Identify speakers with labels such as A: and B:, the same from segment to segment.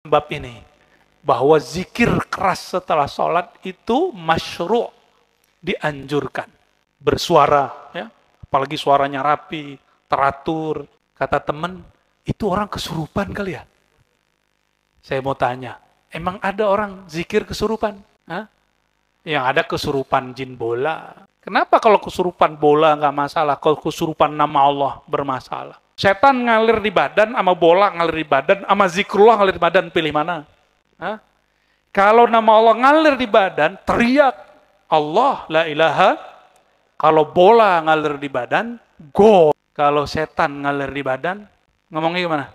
A: bab ini bahwa zikir keras setelah sholat itu masyru', dianjurkan. Bersuara, ya, apalagi suaranya rapi, teratur. Kata teman, itu orang kesurupan kali ya? Saya mau tanya, emang ada orang zikir kesurupan? Hah? Yang ada kesurupan jin bola. Kenapa kalau kesurupan bola nggak masalah, kalau kesurupan nama Allah bermasalah? Setan ngalir di badan, sama bola ngalir di badan, sama zikrullah ngalir di badan, pilih mana? Hah? Kalau nama Allah ngalir di badan, teriak Allah, la ilaha. Kalau bola ngalir di badan, go. Kalau setan ngalir di badan, ngomongnya gimana?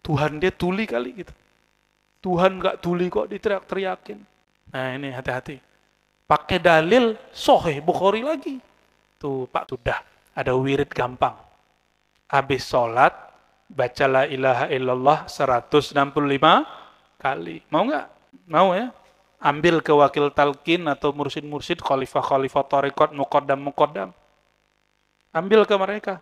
A: Tuhan dia tuli kali gitu. Tuhan nggak tuli kok diteriak-teriakin. Nah ini hati-hati. Pakai dalil Sahih Bukhari lagi. Tuh Pak, sudah ada wirid gampang. Habis sholat, baca la ilaha illallah 165 kali. Mau nggak? Mau ya? Ambil ke wakil talqin atau mursyid-mursyid, khalifah-khalifah tariqat, muqaddam-muqaddam. Ambil ke mereka.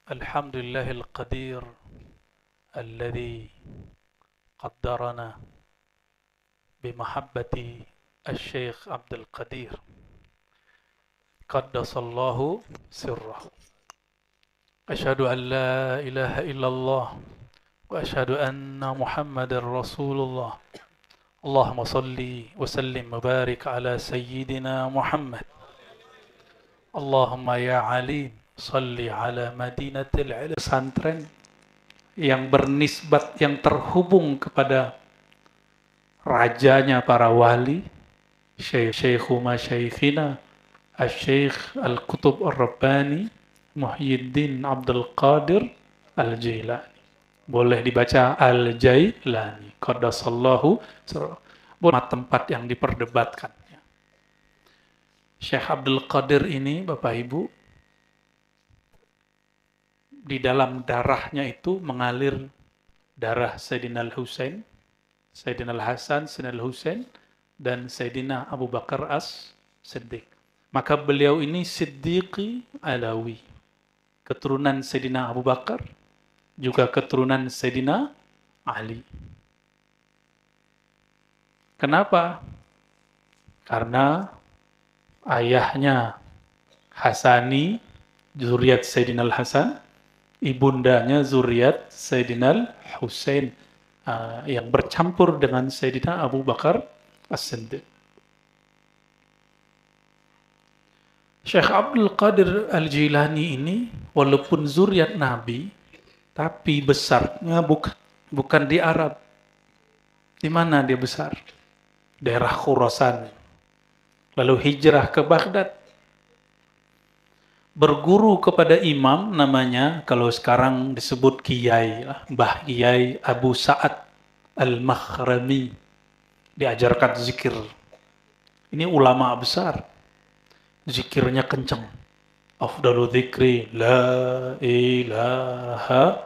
A: Alhamdulillahil qadir alladhi qaddarana bimahabbati al-Syekh Abdul Qadir qaddasallahu sirrahu. Asyhadu an la ilaha illallah wa asyhadu anna Muhammadar Rasulullah. Allahumma salli wa sallim wa barik ala sayyidina Muhammad. Allahumma ya alim salli ala madinatil ilm. Pesantren yang bernisbat, yang terhubung kepada rajanya para wali, Syekhu Masyaikhina Al-Syekh Al-Qutub Ar-Rabbani Muhyiddin Abdul Qadir Al-Jailani. Boleh dibaca Al-Jailani. Qaddasallahu tempat yang diperdebatkan. Syekh Abdul Qadir ini, Bapak Ibu, di dalam darahnya itu mengalir darah Sayyidina Al-Husain, Sayyidina Al-Hasan, Sayyidina Al-Husain, dan Sayyidina Abu Bakar As-Siddiq. Maka beliau ini Siddiqi Alawi. Keturunan Sayyidina Abu Bakar, juga keturunan Sayyidina Ali. Kenapa? Karena ayahnya Hasani, zuriat Sayyidina Al-Hasan, ibundanya zuriat Sayyidina Al-Husain, yang bercampur dengan Sayyidina Abu Bakar As-Siddiq. Syekh Abdul Qadir Al-Jilani ini walaupun zuriat Nabi, tapi besarnya bukan di Arab. Di mana dia besar? Daerah Khurasan. Lalu hijrah ke Baghdad. Berguru kepada imam namanya, kalau sekarang disebut Kiai, Mbah Kiai Abu Sa'ad Al-Makhrami. Diajarkan zikir. Ini ulama besar. Zikirnya kencang. Afdalu dzikri la ilaha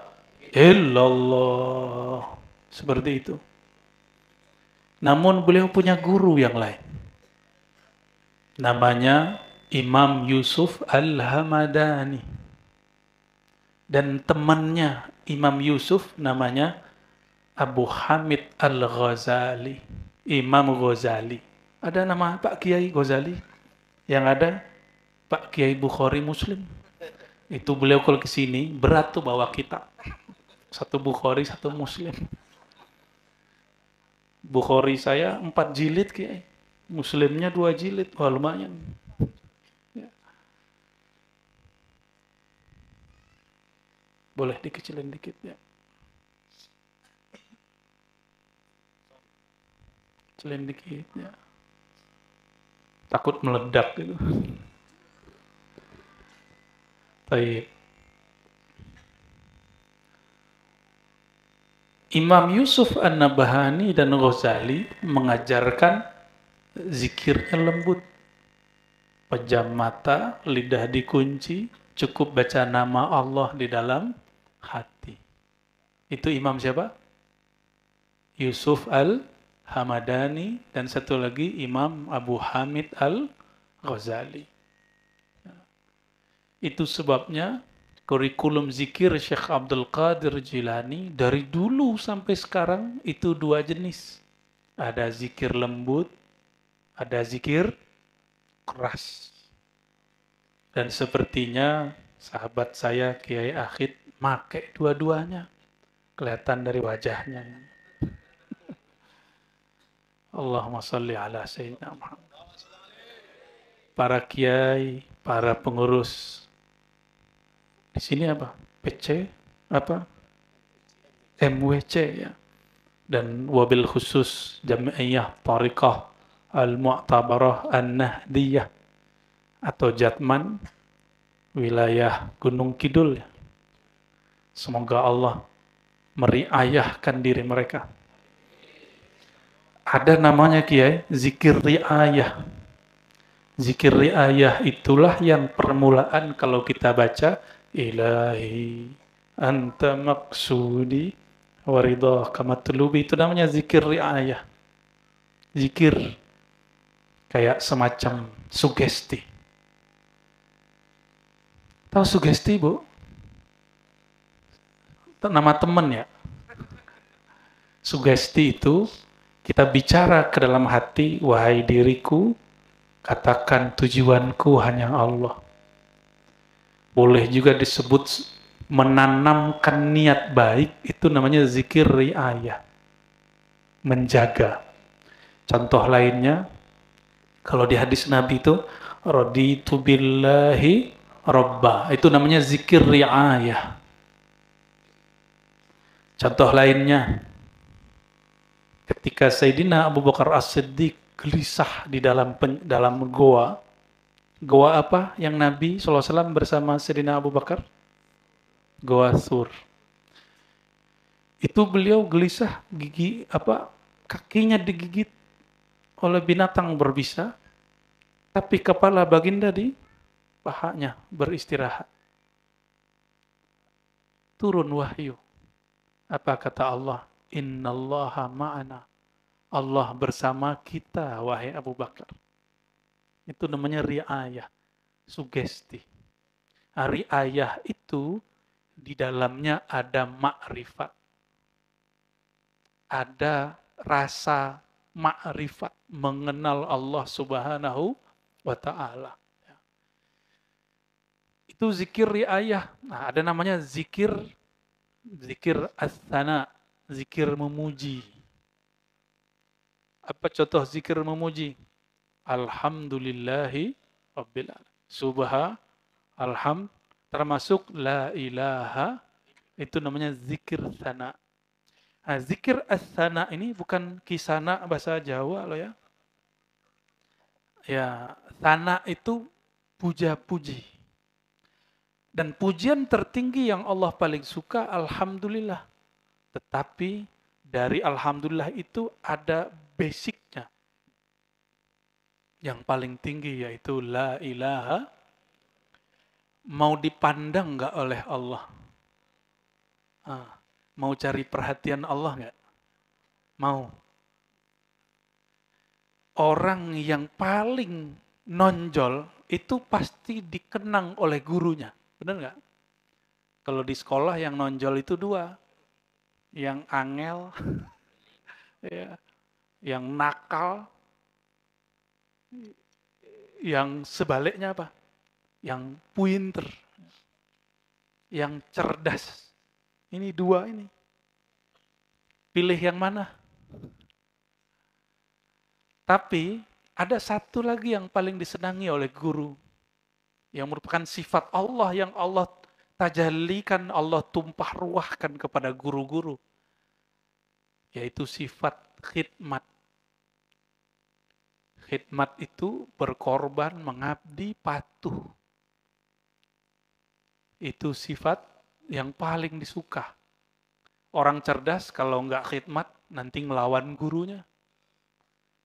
A: illallah. Seperti itu. Namun beliau punya guru yang lain. Namanya Imam Yusuf Al-Hamadani. Dan temannya Imam Yusuf namanya Abu Hamid Al-Ghazali. Imam Ghazali. Ada nama Pak Kiai Ghazali? Yang ada Pak Kiai Bukhari Muslim. Itu beliau kalau ke sini berat tuh bawa kitab. Satu Bukhari, satu Muslim. Bukhari saya 4 jilid Kiai. Muslimnya 2 jilid. Wah lumayan. Ya. Boleh dikecilin dikit ya. Kecilin dikit ya. Takut meledak gitu. Baik. Imam Yusuf An-Nabhani dan Ghazali mengajarkan zikirnya lembut. Pejam mata, lidah dikunci, cukup baca nama Allah di dalam hati. Itu Imam siapa? Yusuf Al-Hamadani, dan satu lagi Imam Abu Hamid Al-Ghazali. Ghazali. Itu sebabnya kurikulum zikir Syekh Abdul Qadir Jilani dari dulu sampai sekarang itu dua jenis. Ada zikir lembut, ada zikir keras. Dan sepertinya sahabat saya Kiai Akhid make dua-duanya. Kelihatan dari wajahnya. Allahumma salli ala Sayyidina Muhammad. Para kiai, para pengurus. Di sini apa? PC? Apa? MWC ya. Dan wabil khusus Jami'iyah Tariqah Al-Mu'tabarah An-Nahdiyah atau Jatman wilayah Gunung Kidul ya. Semoga Allah meriayahkan diri mereka. Ada namanya Kiai, zikir riayah. Zikir riayah itulah yang permulaan kalau kita baca Ilahi anta maksudi waridah kamatlubi, itu namanya zikir riayah. Zikir kayak semacam sugesti. Tahu sugesti, Bu? Nama teman ya. Sugesti itu kita bicara ke dalam hati, wahai diriku, katakan tujuanku hanya Allah. Boleh juga disebut menanamkan niat baik, itu namanya zikir riayah. Menjaga. Contoh lainnya, kalau di hadis Nabi itu, raditu billahi robba, itu namanya zikir riayah. Contoh lainnya, ketika Sayyidina Abu Bakar As-Siddiq gelisah di dalam goa. Goa apa yang Nabi SAW bersama Sayyidina Abu Bakar? Goa Sur. Itu beliau gelisah, kakinya digigit oleh binatang berbisa, tapi kepala baginda di pahanya beristirahat. Turun wahyu. Apa kata Allah? Innallaha ma'ana. Allah bersama kita, wahai Abu Bakar. Itu namanya riayah, sugesti. Riayah itu di dalamnya ada makrifat. Ada rasa makrifat, mengenal Allah Subhanahu wa ta'ala. Itu zikir riayah. Nah, ada namanya zikir as-sana, zikir memuji. Apa contoh zikir memuji? Alhamdulillahi Rabbil Alamin. Alhamd, termasuk la ilaha, itu namanya zikir sana. Nah, zikir as-sana ini bukan kisana bahasa Jawa loh ya. Ya, sana itu puja-puji. Dan pujian tertinggi yang Allah paling suka, alhamdulillah. Tetapi dari alhamdulillah itu ada basicnya. Yang paling tinggi yaitu la ilaha, mau dipandang nggak oleh Allah? Mau cari perhatian Allah nggak? Mau. Orang yang paling nonjol itu pasti dikenang oleh gurunya. Benar nggak? Kalau di sekolah yang nonjol itu dua. Yang angel, ya, yang nakal, yang sebaliknya apa? Yang pinter, yang cerdas. Ini dua ini. Pilih yang mana? Tapi ada satu lagi yang paling disenangi oleh guru. Yang merupakan sifat Allah yang Allah tajallikan, Allah tumpah ruahkan kepada guru-guru. Yaitu sifat khidmat. Khidmat itu berkorban, mengabdi, patuh. Itu sifat yang paling disuka. Orang cerdas kalau nggak khidmat, nanti ngelawan gurunya.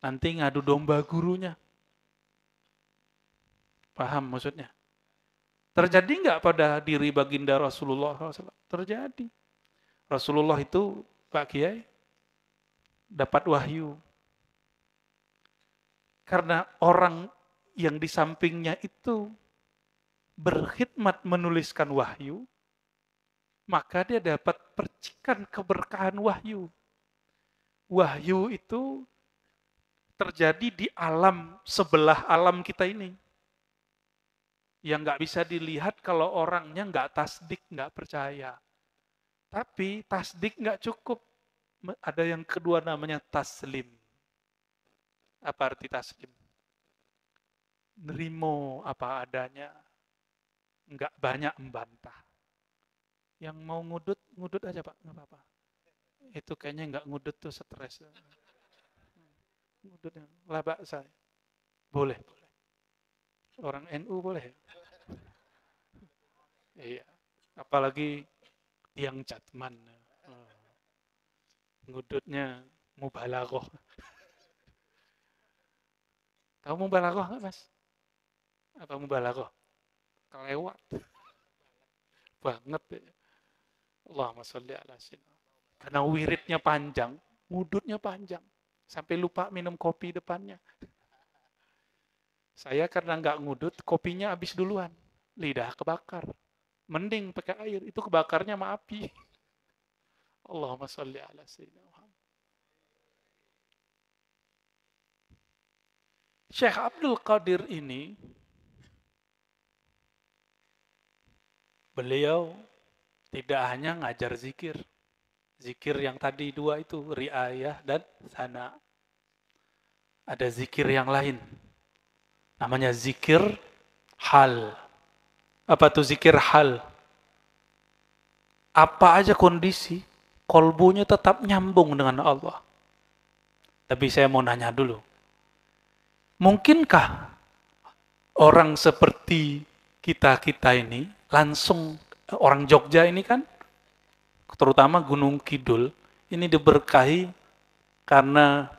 A: Nanti ngadu domba gurunya. Paham maksudnya? Terjadi nggak pada diri baginda Rasulullah SAW? Terjadi. Rasulullah itu, Pak Kiai, dapat wahyu. Karena orang yang di sampingnya itu berkhidmat menuliskan wahyu, maka dia dapat percikan keberkahan wahyu. Wahyu itu terjadi di alam sebelah alam kita ini. Yang nggak bisa dilihat kalau orangnya nggak tasdik, nggak percaya. Tapi tasdik nggak cukup. Ada yang kedua namanya taslim. Apa arti taslim? Nerimo apa adanya. Nggak banyak membantah. Yang mau ngudut, ngudut aja Pak, nggak apa-apa. Itu kayaknya nggak ngudut tuh stres. Ngudut labak saya. Boleh, boleh. Orang NU boleh. Iya. Apalagi yang catman. Ngudutnya mubalaghah. Tahu mubalaghah nggak Mas? Apa mubalaghah? Kelewat. Banget ya. Allahumma sholli ala sayyidina. Karena wiridnya panjang, ngudutnya panjang. Sampai lupa minum kopi depannya. Saya karena nggak ngudut, kopinya habis duluan. Lidah kebakar. Mending pakai air, itu kebakarnya sama api. Allahumma sholli ala sayyidina Muhammad. Syekh Abdul Qadir ini, beliau tidak hanya ngajar zikir. Zikir yang tadi dua itu, riayah dan sana. Ada zikir yang lain. Namanya zikir hal. Apa tuh zikir hal? Apa aja kondisi, kolbunya tetap nyambung dengan Allah. Tapi saya mau nanya dulu. Mungkinkah orang seperti kita-kita ini, langsung, orang Jogja ini kan, terutama Gunung Kidul, ini diberkahi karena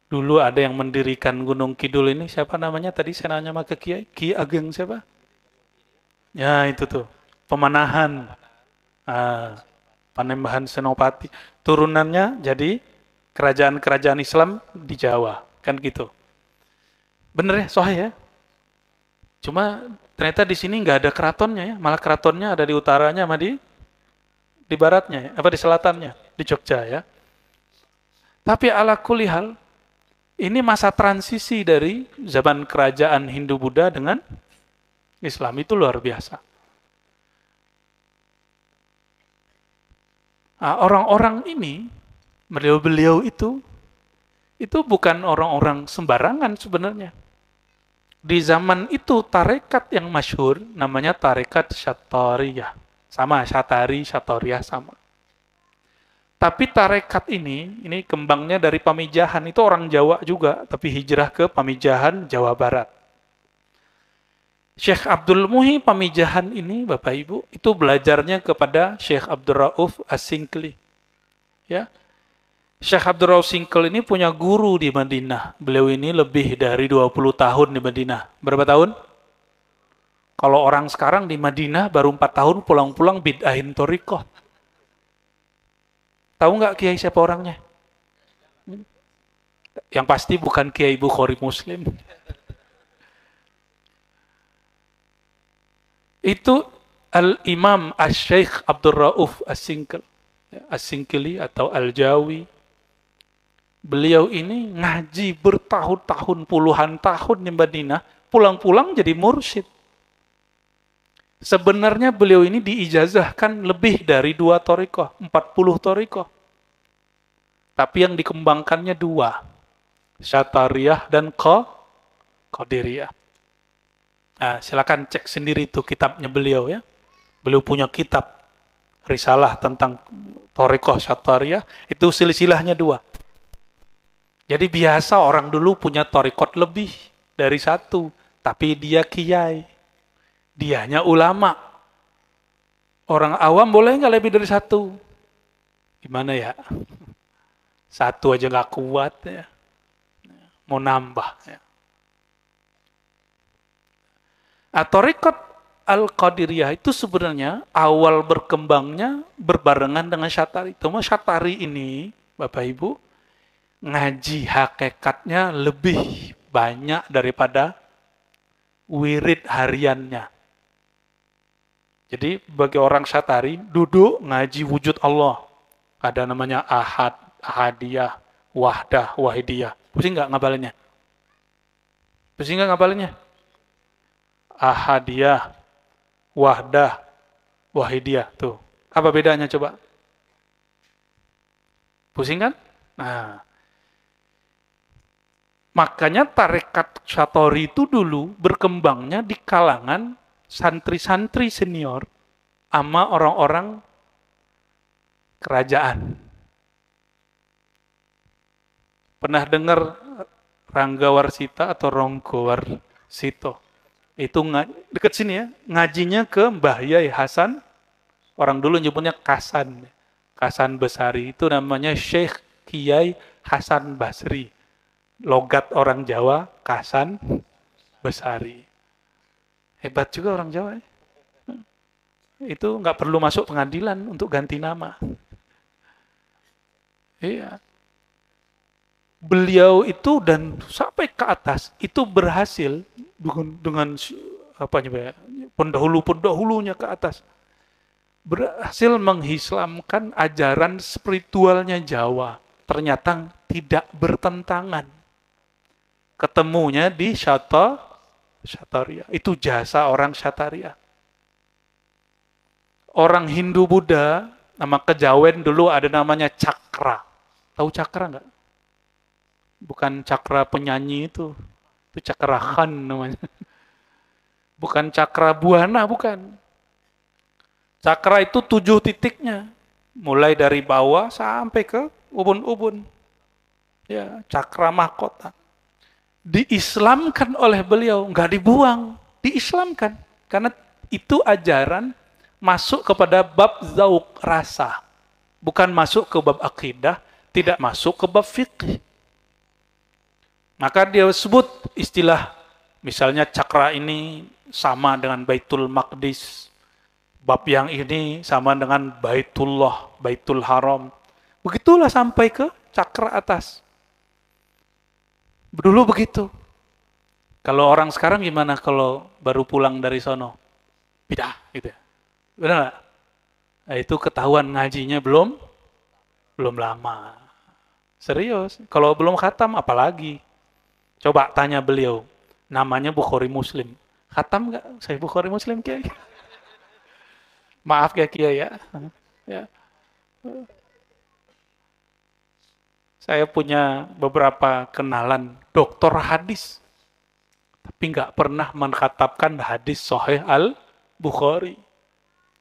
A: dulu ada yang mendirikan Gunung Kidul ini, siapa namanya tadi saya nanya sama ke Kiai? Ki Ageng siapa? Ya itu tuh, Pemanahan, Panembahan Senopati. Turunannya jadi kerajaan-kerajaan Islam di Jawa, kan gitu. Bener ya, sahih ya? Cuma ternyata di sini nggak ada keratonnya ya, malah keratonnya ada di utaranya sama di baratnya, apa di selatannya, di Jogja ya. Tapi ala kulli hal, ini masa transisi dari zaman kerajaan Hindu-Buddha dengan Islam, itu luar biasa. Nah, orang-orang ini, beliau-beliau itu bukan orang-orang sembarangan sebenarnya. Di zaman itu tarekat yang masyhur namanya tarekat Syatariyah. Sama, Syatari, Syatariyah sama. Tapi tarekat ini kembangnya dari Pamijahan, itu orang Jawa juga, tapi hijrah ke Pamijahan, Jawa Barat. Syekh Abdul Muhi Pamijahan ini, Bapak Ibu, itu belajarnya kepada Syekh Abdul Rauf As-Singkli. Ya. Syekh Abdul Rauf Singkli ini punya guru di Madinah. Beliau ini lebih dari 20 tahun di Madinah. Berapa tahun? Kalau orang sekarang di Madinah baru 4 tahun pulang-pulang bid'ahin thariqah. Tahu nggak Kiai siapa orangnya? Yang pasti bukan Kiai Bukhari Muslim. Itu Al-Imam Asy-Syaikh Abdul Rauf As-Singkili atau Al-Jawi. Beliau ini ngaji bertahun-tahun, puluhan tahun di Madinah, pulang-pulang jadi mursyid. Sebenarnya beliau ini diijazahkan lebih dari 2 thariqah, 40 thariqah. Tapi yang dikembangkannya 2, Syatariyah dan Qadiriyah. Nah, silakan cek sendiri itu kitabnya beliau ya. Beliau punya kitab risalah tentang thariqah Syatariyah, itu silsilahnya 2. Jadi biasa orang dulu punya thariqat lebih dari 1, tapi dia kiai. Dianya ulama. Orang awam boleh nggak lebih dari 1? Gimana ya? 1 aja nggak kuat ya. Mau nambah ya. Thariqat Al-Qadiriyah itu sebenarnya awal berkembangnya berbarengan dengan Syatari. Cuma Syatari ini, Bapak Ibu, ngaji hakikatnya lebih banyak daripada wirid hariannya. Jadi bagi orang Syatari, duduk ngaji wujud Allah. Ada namanya Ahad, Ahadiyah, Wahdah, Wahidiyah. Pusing nggak ngabalinnya? Pusing nggak ngabalinnya? Ahadiyah, Wahdah, Wahidiyah. Tuh. Apa bedanya coba? Pusing kan? Nah, makanya tarekat Syatari itu dulu berkembangnya di kalangan santri-santri senior sama orang-orang kerajaan. Pernah dengar Rangga Warsita atau Ronggo Warsito? Itu dekat sini ya, ngajinya ke Mbah Yai Hasan, orang dulu nyebutnya Kasan. Kasan Besari, itu namanya Syekh Kiai Hasan Basri. Logat orang Jawa, Kasan Besari. Hebat juga orang Jawa ya. Itu nggak perlu masuk pengadilan untuk ganti nama. Iya. Beliau itu dan sampai ke atas itu berhasil dengan apa ya, pendahulu-pendahulunya ke atas. Berhasil menghislamkan ajaran spiritualnya Jawa. Ternyata tidak bertentangan. Ketemunya di Syataria. Itu jasa orang Syataria. Orang Hindu Buddha, nama kejawen dulu ada namanya Cakra. Tahu Cakra nggak? Bukan Cakra penyanyi itu. Itu Cakra Khan namanya. Bukan Cakra Buana, bukan. Cakra itu 7 titiknya. Mulai dari bawah sampai ke ubun-ubun. Ya, Cakra mahkota. Diislamkan oleh beliau, nggak dibuang, diislamkan. Karena itu ajaran masuk kepada bab zauk rasa. Bukan masuk ke bab akidah, tidak masuk ke bab fikih. Maka dia sebut istilah, misalnya cakra ini sama dengan Baitul Maqdis. Bab yang ini sama dengan Baitullah, Baitul Haram. Begitulah sampai ke cakra atas. Dulu begitu. Kalau orang sekarang gimana kalau baru pulang dari sono? Beda, gitu ya. Benar nggak? Nah, itu ketahuan ngajinya belum lama. Serius. Kalau belum khatam apalagi? Coba tanya beliau. Namanya Bukhari Muslim. Khatam nggak? Saya Bukhari Muslim, Kiai. Maaf ya, Kiai ya. Ya. Saya punya beberapa kenalan doktor hadis, tapi nggak pernah mengkhatamkan hadis Sahih Al-Bukhari.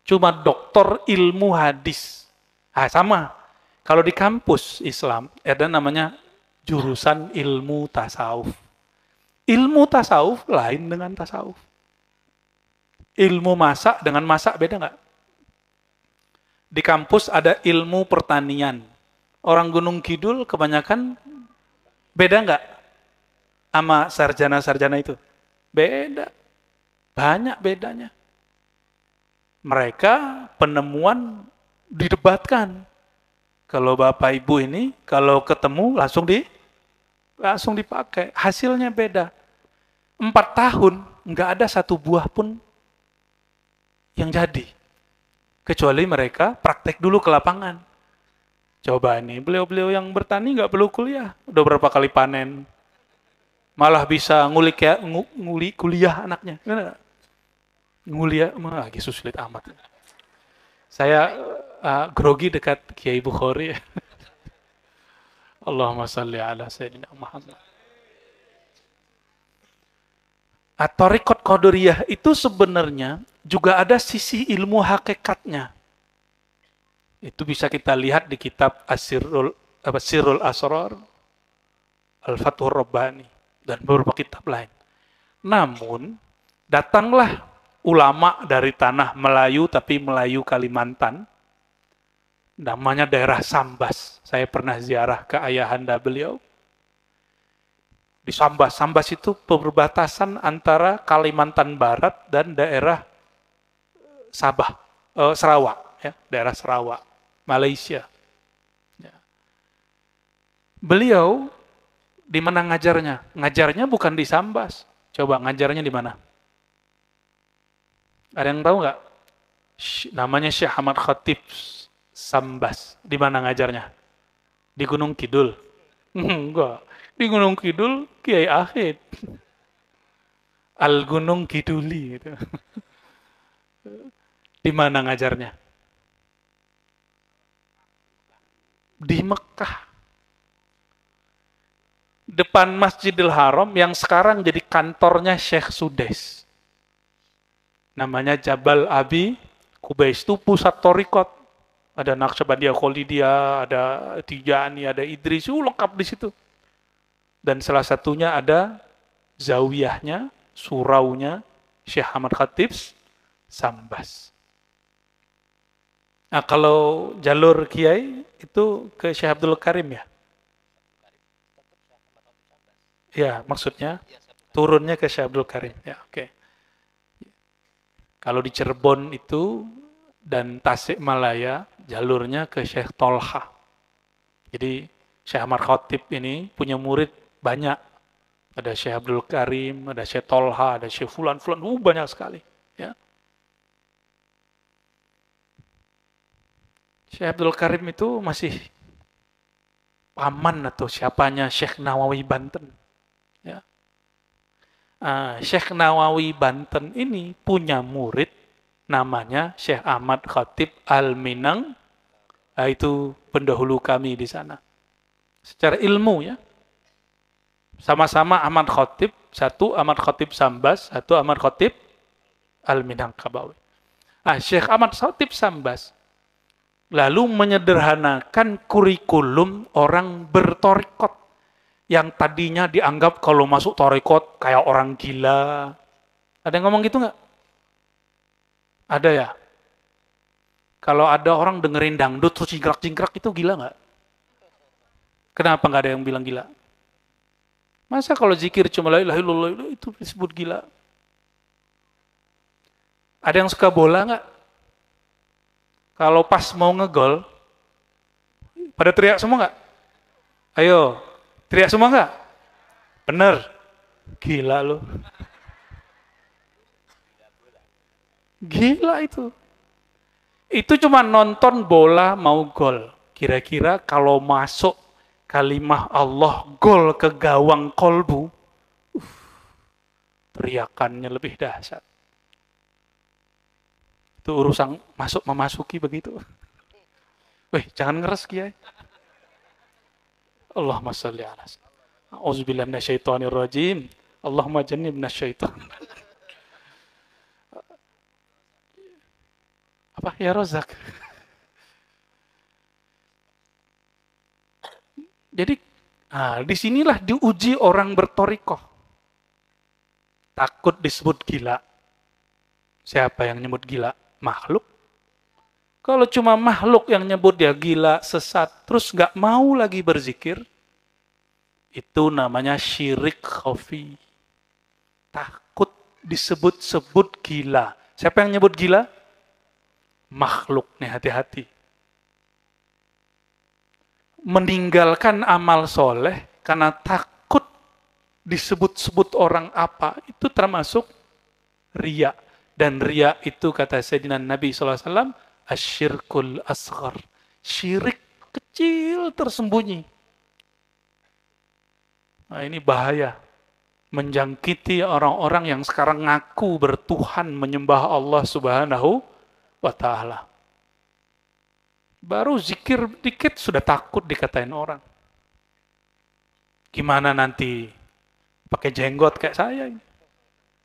A: Cuma doktor ilmu hadis. Ah, sama. Kalau di kampus Islam, ada namanya jurusan ilmu tasawuf. Ilmu tasawuf lain dengan tasawuf. Ilmu masak dengan masak beda nggak? Di kampus ada ilmu pertanian. Orang Gunung Kidul kebanyakan beda nggak sama sarjana-sarjana itu? Beda. Banyak bedanya. Mereka penemuan didebatkan. Kalau Bapak Ibu ini, kalau ketemu langsung dipakai. Hasilnya beda. 4 tahun, nggak ada satu buah pun yang jadi. Kecuali mereka praktek dulu ke lapangan. Coba ini, beliau-beliau yang bertani nggak perlu kuliah. Udah berapa kali panen. Malah bisa ngulik kuliah anaknya. Nguliah, lagi sulit amat. Saya grogi dekat Kiai Bukhari. Allahumma salli ala Sayyidina Muhammad. Thariqat Qadariyah itu sebenarnya juga ada sisi ilmu hakikatnya. Itu bisa kita lihat di kitab Sirrul Asrar, Al-Fathur Rabbani, dan beberapa kitab lain. Namun, datanglah ulama dari tanah Melayu, tapi Melayu Kalimantan, namanya daerah Sambas. Saya pernah ziarah ke ayahanda beliau. Di Sambas. Sambas itu perbatasan antara Kalimantan Barat dan daerah Sarawak. Ya, daerah Sarawak, Malaysia. Ya. Beliau di mana ngajarnya? Ngajarnya bukan di Sambas. Coba ngajarnya di mana? Ada yang tahu nggak? Namanya Syekh Ahmad Khatib Sambas. Di mana ngajarnya? Di Gunung Kidul. Enggak. Di Gunung Kidul Kiai Ahid. Al Gunung Kiduli gitu. Di mana ngajarnya? Di Mekah. Depan Masjidil Haram yang sekarang jadi kantornya Syekh Sudais. Namanya Jabal Abi Kubais. Itu pusat torikot. Ada Naqsyabandiyah Kholidiyah, ada Tijani, ada Idris, lengkap di situ. Dan salah satunya ada zawiyahnya, suraunya Syekh Ahmad Khatib Sambas. Nah, kalau jalur kiai itu ke Syekh Abdul Karim ya? Ya, maksudnya turunnya ke Syekh Abdul Karim. Ya, oke. Kalau di Cirebon itu dan Tasikmalaya jalurnya ke Syekh Tolha. Jadi Syekh Ahmad Khatib ini punya murid banyak. Ada Syekh Abdul Karim, ada Syekh Tolha, ada Syekh Fulan, banyak sekali. Ya. Syekh Abdul Karim itu masih paman atau siapanya Syekh Nawawi Banten. Ya. Syekh Nawawi Banten ini punya murid namanya Syekh Ahmad Khatib Al-Minang. Nah, itu pendahulu kami di sana. Secara ilmu ya. Sama-sama Ahmad Khatib, satu Ahmad Khatib Sambas, satu Ahmad Khatib Al-Minangkabawi. Syekh Ahmad Khatib Sambas lalu menyederhanakan kurikulum orang bertorikot yang tadinya dianggap kalau masuk torikot kayak orang gila. Ada yang ngomong gitu nggak? Ada ya? Kalau ada orang dengerin dangdut terus jingkrak-jingkrak itu gila nggak? Kenapa nggak ada yang bilang gila? Masa kalau zikir cuma la ilaha illallah itu disebut gila? Ada yang suka bola nggak? Kalau pas mau ngegol, pada teriak semua nggak? Ayo, teriak semua nggak? Bener. Gila lo. Gila itu. Itu cuma nonton bola mau gol. Kira-kira kalau masuk kalimah Allah gol ke gawang kolbu, teriakannya lebih dahsyat. Itu urusan masuk memasuki begitu. Weh, jangan ngeres Kiai. Allahumma sholli ala Auzubillahi minasyaitonir rajim. Allahumma jannibna syaitan. Apa ya Rozak? Jadi disinilah diuji orang bertorikoh. Takut disebut gila. Siapa yang nyebut gila? Makhluk. Kalau cuma makhluk yang nyebut dia gila, sesat, terus nggak mau lagi berzikir, itu namanya syirik khafi. Takut disebut-sebut gila. Siapa yang nyebut gila? Makhluk, nih hati-hati. Meninggalkan amal soleh karena takut disebut-sebut orang apa, itu termasuk riya. Dan riya itu kata Sayyidina Nabi SAW, asyirkul asghar. Syirik kecil tersembunyi. Nah, ini bahaya. Menjangkiti orang-orang yang sekarang ngaku bertuhan menyembah Allah Subhanahu wa Ta'ala. Baru zikir dikit sudah takut dikatain orang. Gimana nanti pakai jenggot kayak saya ini?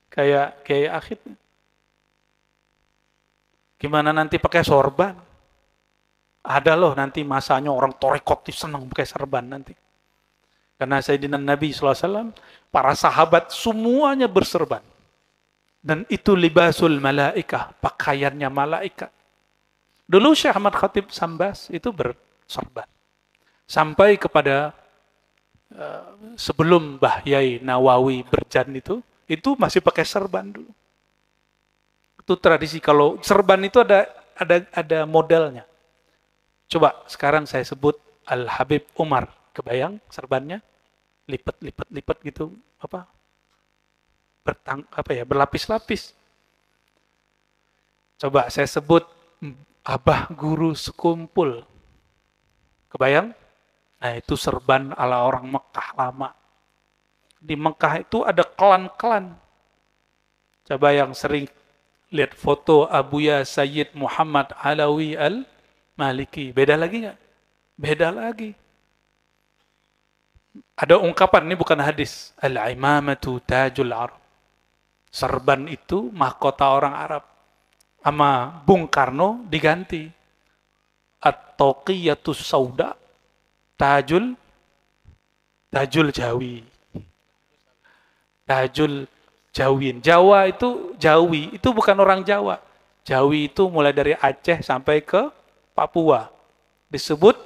A: Kayak akhir. Gimana nanti pakai sorban? Ada loh nanti masanya orang torikot senang pakai sorban nanti. Karena Sayyidina Nabi SAW, para sahabat semuanya berserban. Dan itu libasul malaikah, pakaiannya malaikat. Dulu Syekh Ahmad Khatib Sambas itu berserban. Sampai kepada sebelum Mbah Yai Nawawi Berjan itu masih pakai serban dulu. Itu tradisi. Kalau serban itu ada modelnya. Coba sekarang saya sebut Al Habib Umar, kebayang serbannya? Lipat gitu, berlapis-lapis. Coba saya sebut abah guru sekumpul. Kebayang? Nah itu serban ala orang Mekah lama. Di Mekah itu ada klan-klan. Coba yang sering lihat foto Abuya Sayyid Muhammad Alawi Al-Maliki. Beda lagi nggak? Beda lagi. Ada ungkapan, ini bukan hadis. Al-imamatu tajul Arab. Serban itu mahkota orang Arab. Sama Bung Karno diganti. At-Toqiyatus Sauda Tajul Jawi. Tajul Jawin. Jawa itu Jawi, itu bukan orang Jawa. Jawi itu mulai dari Aceh sampai ke Papua. Disebut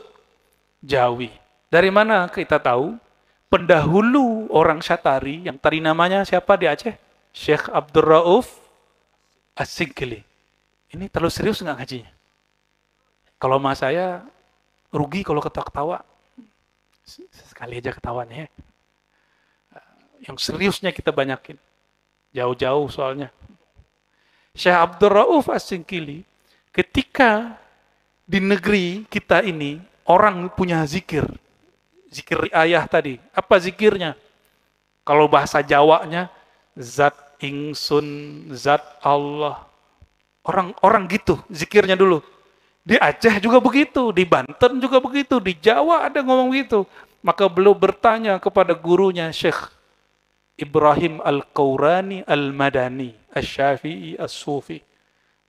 A: Jawi. Dari mana kita tahu? Pendahulu orang Syatari yang tadi namanya siapa di Aceh? Syekh Abdul Rauf As-Sigli. Ini terlalu serius nggak ngajinya? Kalau mas saya rugi kalau ketawa-ketawa. Sekali aja ketawanya ya. Yang seriusnya kita banyakin. Jauh-jauh soalnya. Syekh Abdul Rauf As-Sigli, ketika di negeri kita ini, orang punya zikir. Zikir ayah tadi. Apa zikirnya? Kalau bahasa Jawanya, Zat Ingsun, Zat Allah. Orang gitu, zikirnya dulu. Di Aceh juga begitu, di Banten juga begitu, di Jawa ada ngomong begitu. Maka beliau bertanya kepada gurunya, Syekh Ibrahim Al-Qawrani Al-Madani, Asy-Syafi'i As-Sufi.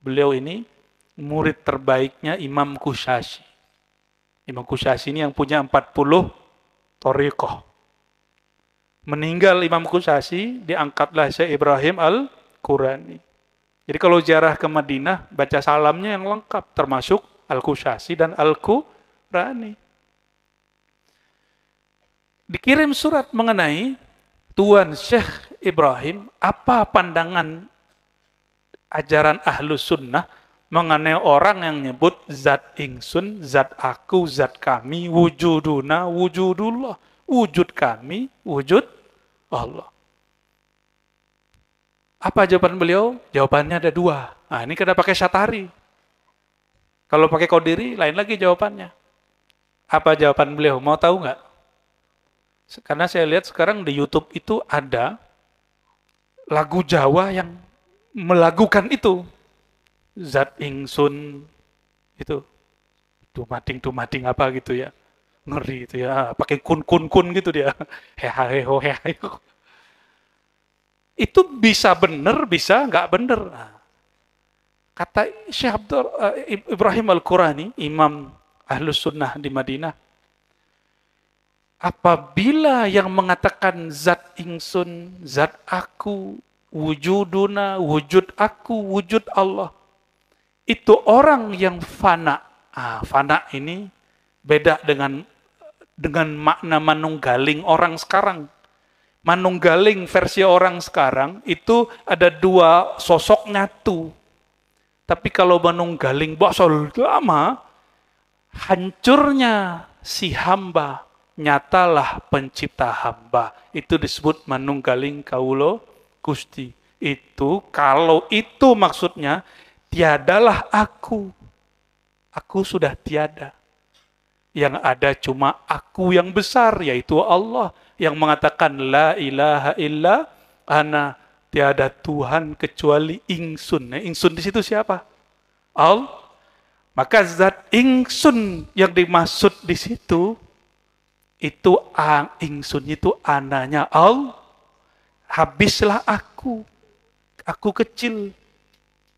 A: Beliau ini murid terbaiknya Imam Kusyashi. Imam Kusyashi ini yang punya 40 thariqah. Meninggal Imam Kusyashi, diangkatlah Syekh Ibrahim Al-Qurani. Jadi kalau ziarah ke Madinah, baca salamnya yang lengkap, termasuk Al-Kusyashi dan Al-Qurani. Dikirim surat mengenai Tuan Syekh Ibrahim, apa pandangan ajaran Ahlus Sunnah mengenai orang yang nyebut Zat Ingsun, Zat Aku, Zat Kami, Wujuduna, Wujudullah, Wujud Kami, Wujud Allah. Apa jawaban beliau? Jawabannya ada dua. Nah, ini kita pakai Syatari. Kalau pakai Qadiri, lain lagi jawabannya. Apa jawaban beliau? Mau tahu nggak? Karena saya lihat sekarang di YouTube itu ada lagu Jawa yang melagukan itu. Zat Ingsun, itu. Tumating apa gitu ya. Ngeri itu ya. Pakai kun gitu dia. Heheho. Itu bisa benar, bisa nggak benar. Nah, kata Syekh Ibrahim Al-Qurani, Imam Ahlus Sunnah di Madinah, apabila yang mengatakan Zat Ingsun, Zat Aku, Wujuduna, Wujud Aku, Wujud Allah, itu orang yang fana. Fana ini beda dengan makna manunggaling orang sekarang. Manunggaling versi orang sekarang itu ada dua sosok nyatu. Tapi kalau manunggaling bahasa lama, hancurnya si hamba, nyatalah pencipta hamba. Itu disebut manunggaling kaulo Gusti. Itu kalau itu maksudnya, tiadalah aku. Aku sudah tiada. Yang ada cuma aku yang besar, yaitu Allah. Yang mengatakan la ilaha illa ana, tiada Tuhan kecuali ingsun. Nah, ingsun di situ siapa? Allah. Maka zat ingsun yang dimaksud di situ itu ingsun itu ananya Allah. Habislah aku kecil.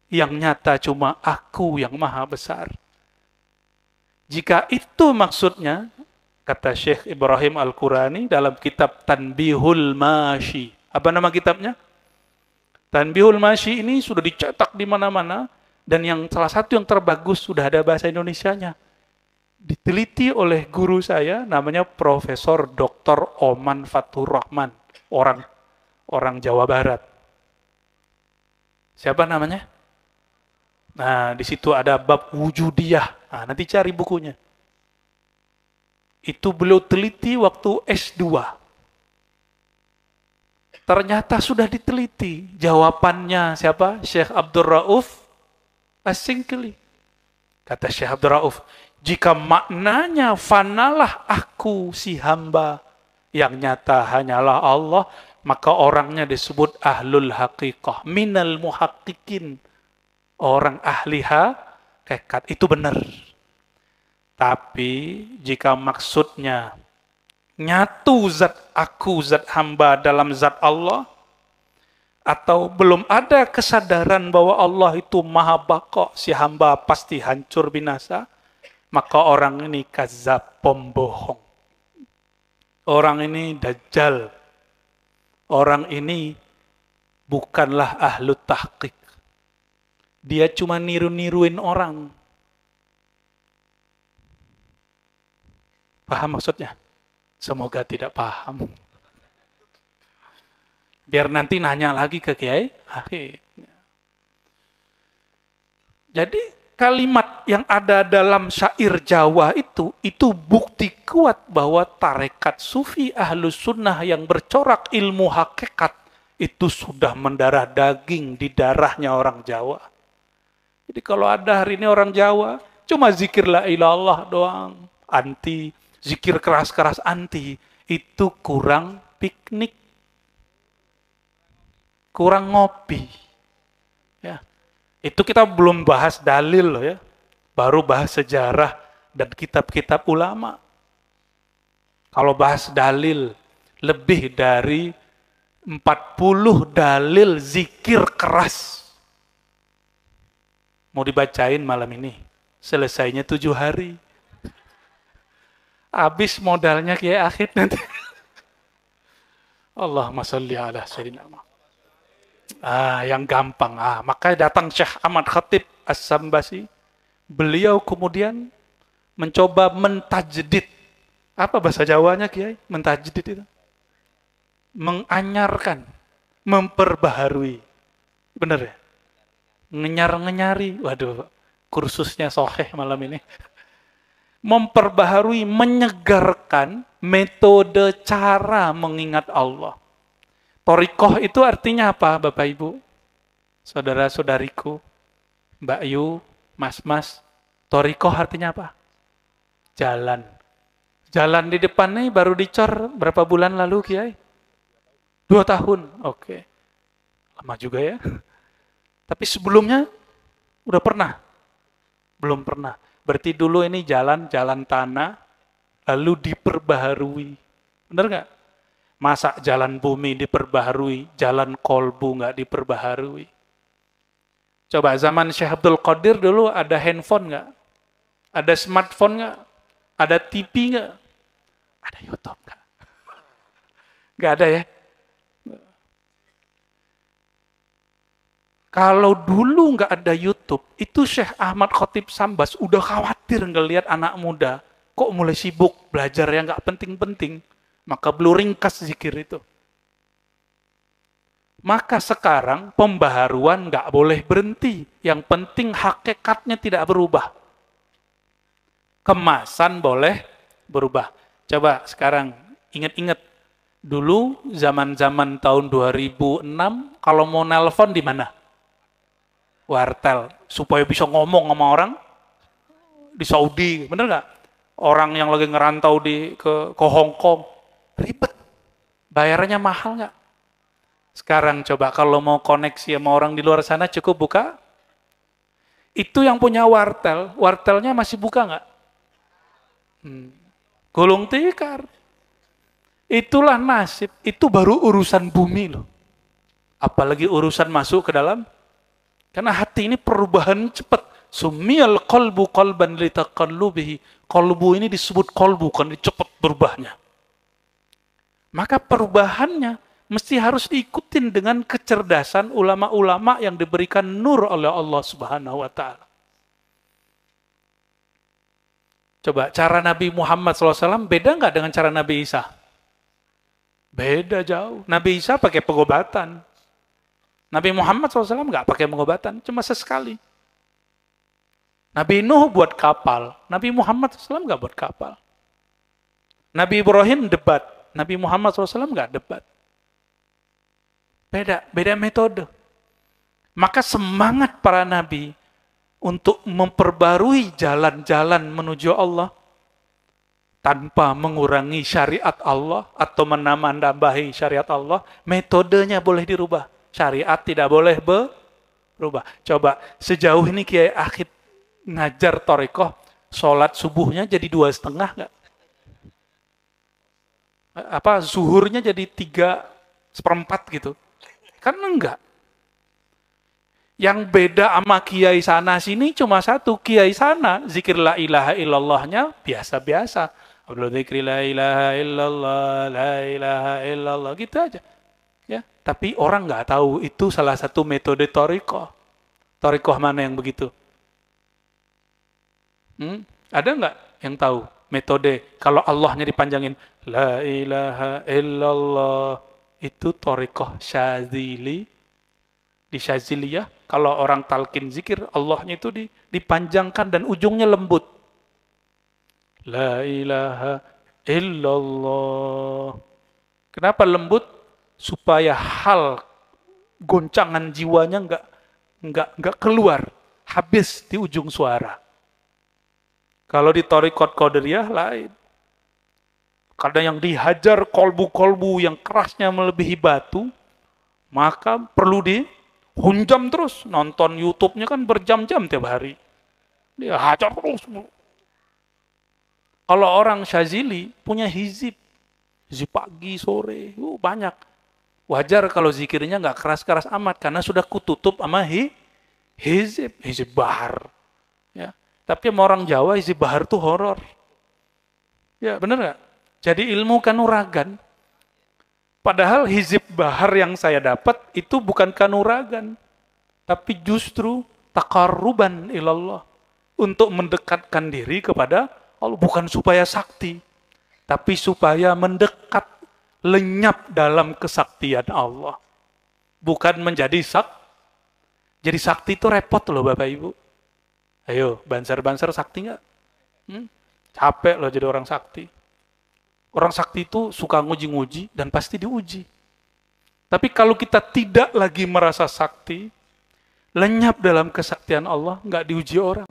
A: Yang nyata cuma aku yang maha besar. Jika itu maksudnya, kata Syekh Ibrahim Al-Qurani dalam kitab Tanbihul Masyi. Apa nama kitabnya? Tanbihul Masyi ini sudah dicetak di mana-mana, dan yang salah satu yang terbagus sudah ada bahasa Indonesianya. Diteliti oleh guru saya, namanya Profesor Dr. Oman Fathur Rahman, orang Jawa Barat. Siapa namanya? Nah, di situ ada bab wujudiyah. Nah, nanti cari bukunya. Itu beliau teliti waktu S2. Ternyata sudah diteliti. Jawabannya siapa? Syekh Abdul Rauf Asingkili. Kata Syekh Abdul Rauf, jika maknanya fanalah aku si hamba, yang nyata hanyalah Allah, maka orangnya disebut ahlul haqiqah, minal muhaqqiqin, orang ahli hakikat. Itu benar. Tapi jika maksudnya nyatu zat aku, zat hamba dalam zat Allah, atau belum ada kesadaran bahwa Allah itu maha baqa, si hamba pasti hancur binasa, maka orang ini kazab, pembohong. Orang ini dajjal. Orang ini bukanlah ahlu tahqiq. Dia cuma niru-niruin orang. Paham maksudnya? Semoga tidak paham. Biar nanti nanya lagi ke Kiai Akhir. Jadi kalimat yang ada dalam syair Jawa itu bukti kuat bahwa tarekat sufi ahlus sunnah yang bercorak ilmu hakikat itu sudah mendarah daging di darahnya orang Jawa. Jadi kalau ada hari ini orang Jawa cuma zikir la ilallah doang, anti, zikir keras-keras anti, itu kurang piknik. Kurang ngopi. Ya. Itu kita belum bahas dalil loh ya. Baru bahas sejarah dan kitab-kitab ulama. Kalau bahas dalil, lebih dari 40 dalil zikir keras. Mau dibacain malam ini. Selesainya 7 hari. Habis modalnya Kiai Akhir nanti. Allahumma sholli ala sayyidina Muhammad. Yang gampang. Makanya datang Syekh Ahmad Khatib As-Sambasi. Beliau kemudian mencoba mentajdid. Apa bahasa Jawanya, Kiai? Mentajdid itu? Menganyarkan, memperbaharui. Benar ya? Ngenyar-ngenyari. Waduh, kursusnya soheh malam ini. Memperbaharui, menyegarkan metode cara mengingat Allah. Torikoh itu artinya apa, Bapak Ibu? Saudara-saudariku, Mbak Yu, Mas-mas. Torikoh artinya apa? Jalan. Jalan di depan nih baru dicor berapa bulan lalu, Kiai? 2 tahun. Oke. Lama juga ya. Tapi sebelumnya udah pernah? Belum pernah. Berarti dulu ini jalan tanah, lalu diperbaharui. Benar nggak? Masa jalan bumi diperbaharui, jalan kolbu nggak diperbaharui? Coba zaman Syekh Abdul Qadir dulu ada handphone nggak? Ada smartphone nggak? Ada TV nggak? Ada YouTube nggak? Nggak ada ya? Kalau dulu nggak ada YouTube, itu Syekh Ahmad Khatib Sambas udah khawatir ngelihat anak muda kok mulai sibuk belajar yang nggak penting-penting. Maka beliau ringkas zikir itu. Maka sekarang pembaharuan nggak boleh berhenti. Yang penting hakikatnya tidak berubah. Kemasan boleh berubah. Coba sekarang ingat-ingat. Dulu zaman-zaman tahun 2006, kalau mau nelpon di mana? Wartel. Supaya bisa ngomong sama orang di Saudi. Bener nggak? Orang yang lagi ngerantau ke Hong Kong. Ribet. Bayarannya mahal nggak? Sekarang coba kalau mau koneksi sama orang di luar sana cukup buka. Itu yang punya wartel. Wartelnya masih buka nggak? Gulung tikar. Itulah nasib. Itu baru urusan bumi loh. Apalagi urusan masuk ke dalam. Karena hati ini perubahan cepat. Sumiyal qalbu qalban litaqallubihi. Qalbu ini disebut qalbu kan cepat berubahnya. Maka perubahannya mesti harus diikutin dengan kecerdasan ulama-ulama yang diberikan nur oleh Allah Subhanahu wa Ta'ala. Coba cara Nabi Muhammad SAW beda nggak dengan cara Nabi Isa? Beda jauh. Nabi Isa pakai pengobatan. Nabi Muhammad SAW nggak pakai pengobatan, cuma sesekali. Nabi Nuh buat kapal, Nabi Muhammad SAW nggak buat kapal. Nabi Ibrahim debat, Nabi Muhammad SAW nggak debat. Beda metode. Maka semangat para nabi untuk memperbarui jalan-jalan menuju Allah tanpa mengurangi syariat Allah atau menambah-nambahi syariat Allah, metodenya boleh dirubah. Syariat tidak boleh berubah. Coba, sejauh ini Kiai Akhid ngajar Thariqah, sholat subuhnya jadi 2,5 nggak? Apa, zuhurnya jadi 3/4 gitu? Kan enggak. Yang beda sama kiai sana sini cuma satu. Kiai sana, zikir la ilaha illallahnya biasa-biasa. Abdul zikri la ilaha illallah, la ilaha illallah, gitu aja. Ya, tapi orang nggak tahu itu salah satu metode Thariqah. Thariqah mana yang begitu? Ada nggak yang tahu metode kalau Allahnya dipanjangin la ilaha illallah, itu Thariqah Syadzili. Di Syadziliyah kalau orang talqin zikir Allahnya itu dipanjangkan dan ujungnya lembut. La ilaha illallah. Kenapa lembut? Supaya hal goncangan jiwanya nggak keluar, habis di ujung suara. Kalau di Thariqat Qadiriyah lain. Kadang yang dihajar kolbu-kolbu yang kerasnya melebihi batu, maka perlu dihunjam terus. Nonton YouTube-nya kan berjam-jam tiap hari. Dia hajar terus. Kalau orang Syazili punya hizib pagi, sore, banyak. Wajar kalau zikirnya nggak keras-keras amat, karena sudah kututup sama hizib bahar. Ya. Tapi sama orang Jawa, hizib bahar itu horor. Ya, benar nggak? Jadi ilmu kanuragan. Padahal hizib bahar yang saya dapat itu bukan kanuragan, tapi justru taqarruban ilallah. Untuk mendekatkan diri kepada Allah, bukan supaya sakti, tapi supaya mendekat, lenyap dalam kesaktian Allah. Bukan menjadi Jadi sakti itu repot loh Bapak Ibu. Ayo, banser-banser sakti nggak? Capek loh jadi orang sakti. Orang sakti itu suka nguji-nguji dan pasti diuji. Tapi kalau kita tidak lagi merasa sakti, lenyap dalam kesaktian Allah, nggak diuji orang.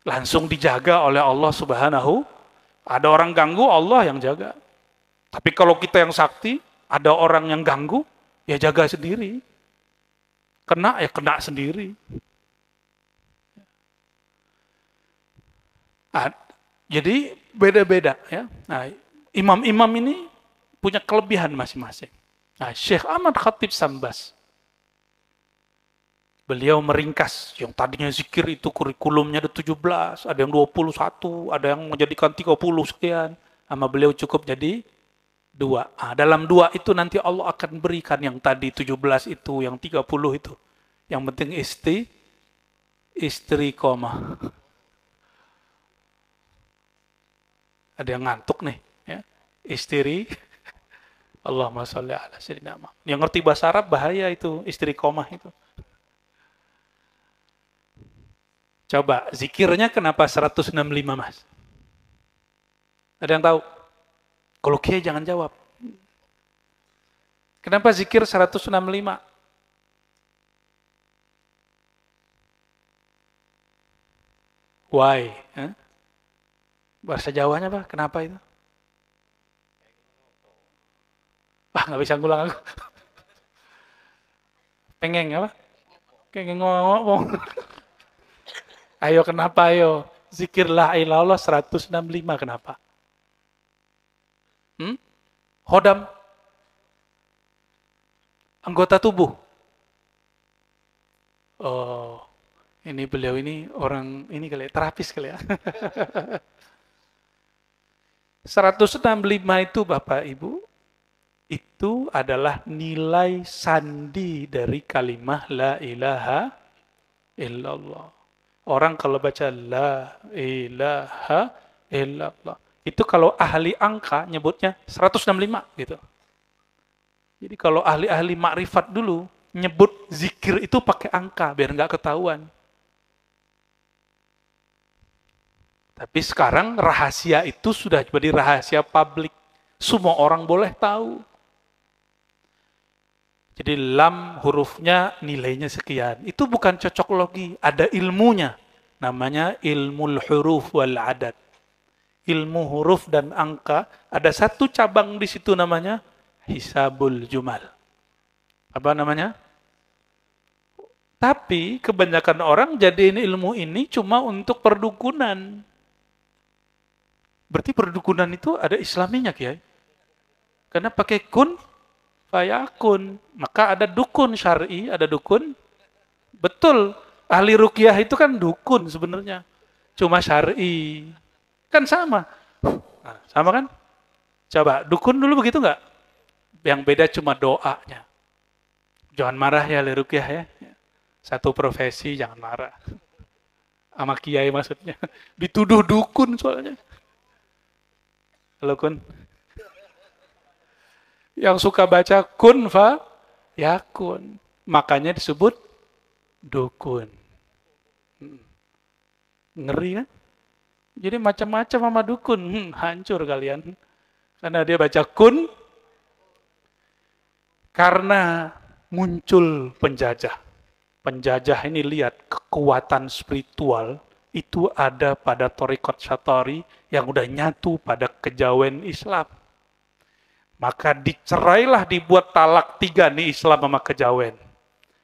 A: Langsung dijaga oleh Allah Subhanahu. Ada orang ganggu, Allah yang jaga. Tapi kalau kita yang sakti, ada orang yang ganggu, ya jaga sendiri. Kena, ya kena sendiri. Jadi beda-beda ya. Nah, imam-imam ini punya kelebihan masing-masing. Nah, Syekh Ahmad Khatib Sambas, beliau meringkas yang tadinya zikir itu kurikulumnya ada 17, ada yang 21, ada yang menjadikan 30 sekian. Sama beliau cukup jadi 2. Nah, dalam 2 itu nanti Allah akan berikan yang tadi 17 itu, yang 30 itu. Yang penting istri koma. Ada yang ngantuk nih, ya. Istri, Allahumma sholli ala sayyidina Muhammad. Yang ngerti bahasa Arab bahaya itu, istri koma itu. Coba, zikirnya kenapa 165, Mas? Ada yang tahu? Kalau Kiai jangan jawab. Kenapa zikir 165? Why? Bahasa Jawanya apa? Kenapa itu? Nggak bisa ngulang aku. Pengen apa? Pengen ngomong. Ayo kenapa ayo? Zikir la ilallah 165 kenapa? Hodam. Anggota tubuh. Oh, ini beliau ini orang ini kali ya, terapis kali ya. 165 itu Bapak Ibu, itu adalah nilai sandi dari kalimah la ilaha illallah. Orang kalau baca la ilaha illallah, itu kalau ahli angka nyebutnya 165 gitu. Jadi kalau ahli-ahli makrifat dulu nyebut zikir itu pakai angka biar nggak ketahuan. Tapi sekarang rahasia itu sudah jadi rahasia publik. Semua orang boleh tahu. Jadi lam hurufnya nilainya sekian. Itu bukan cocok logi, ada ilmunya. Namanya ilmul huruf wal adad. Ilmu huruf dan angka, ada satu cabang di situ namanya hisabul jumal. Apa namanya? Tapi kebanyakan orang jadiin ilmu ini cuma untuk perdukunan. Berarti perdukunan itu ada islaminya, Kiai. Karena pakai kun, fayakun. Maka ada dukun syar'i, ada dukun. Betul, ahli ruqyah itu kan dukun sebenarnya. Cuma syar'i. Kan sama. Nah, sama kan? Coba, dukun dulu begitu nggak? Yang beda cuma doanya. Jangan marah ya ahli ruqyah ya. Satu profesi, jangan marah. Sama kiai maksudnya. Dituduh dukun soalnya. Halo kun. Yang suka baca kun fa yakun. Makanya disebut dukun. Ngeri kan? Jadi macam-macam sama dukun. Hancur kalian. Karena dia baca kun. Karena muncul penjajah. Penjajah ini lihat kekuatan spiritual itu ada pada Thariqat Syatari yang udah nyatu pada kejawen Islam. Maka dicerailah, dibuat talak 3 nih Islam sama kejawen.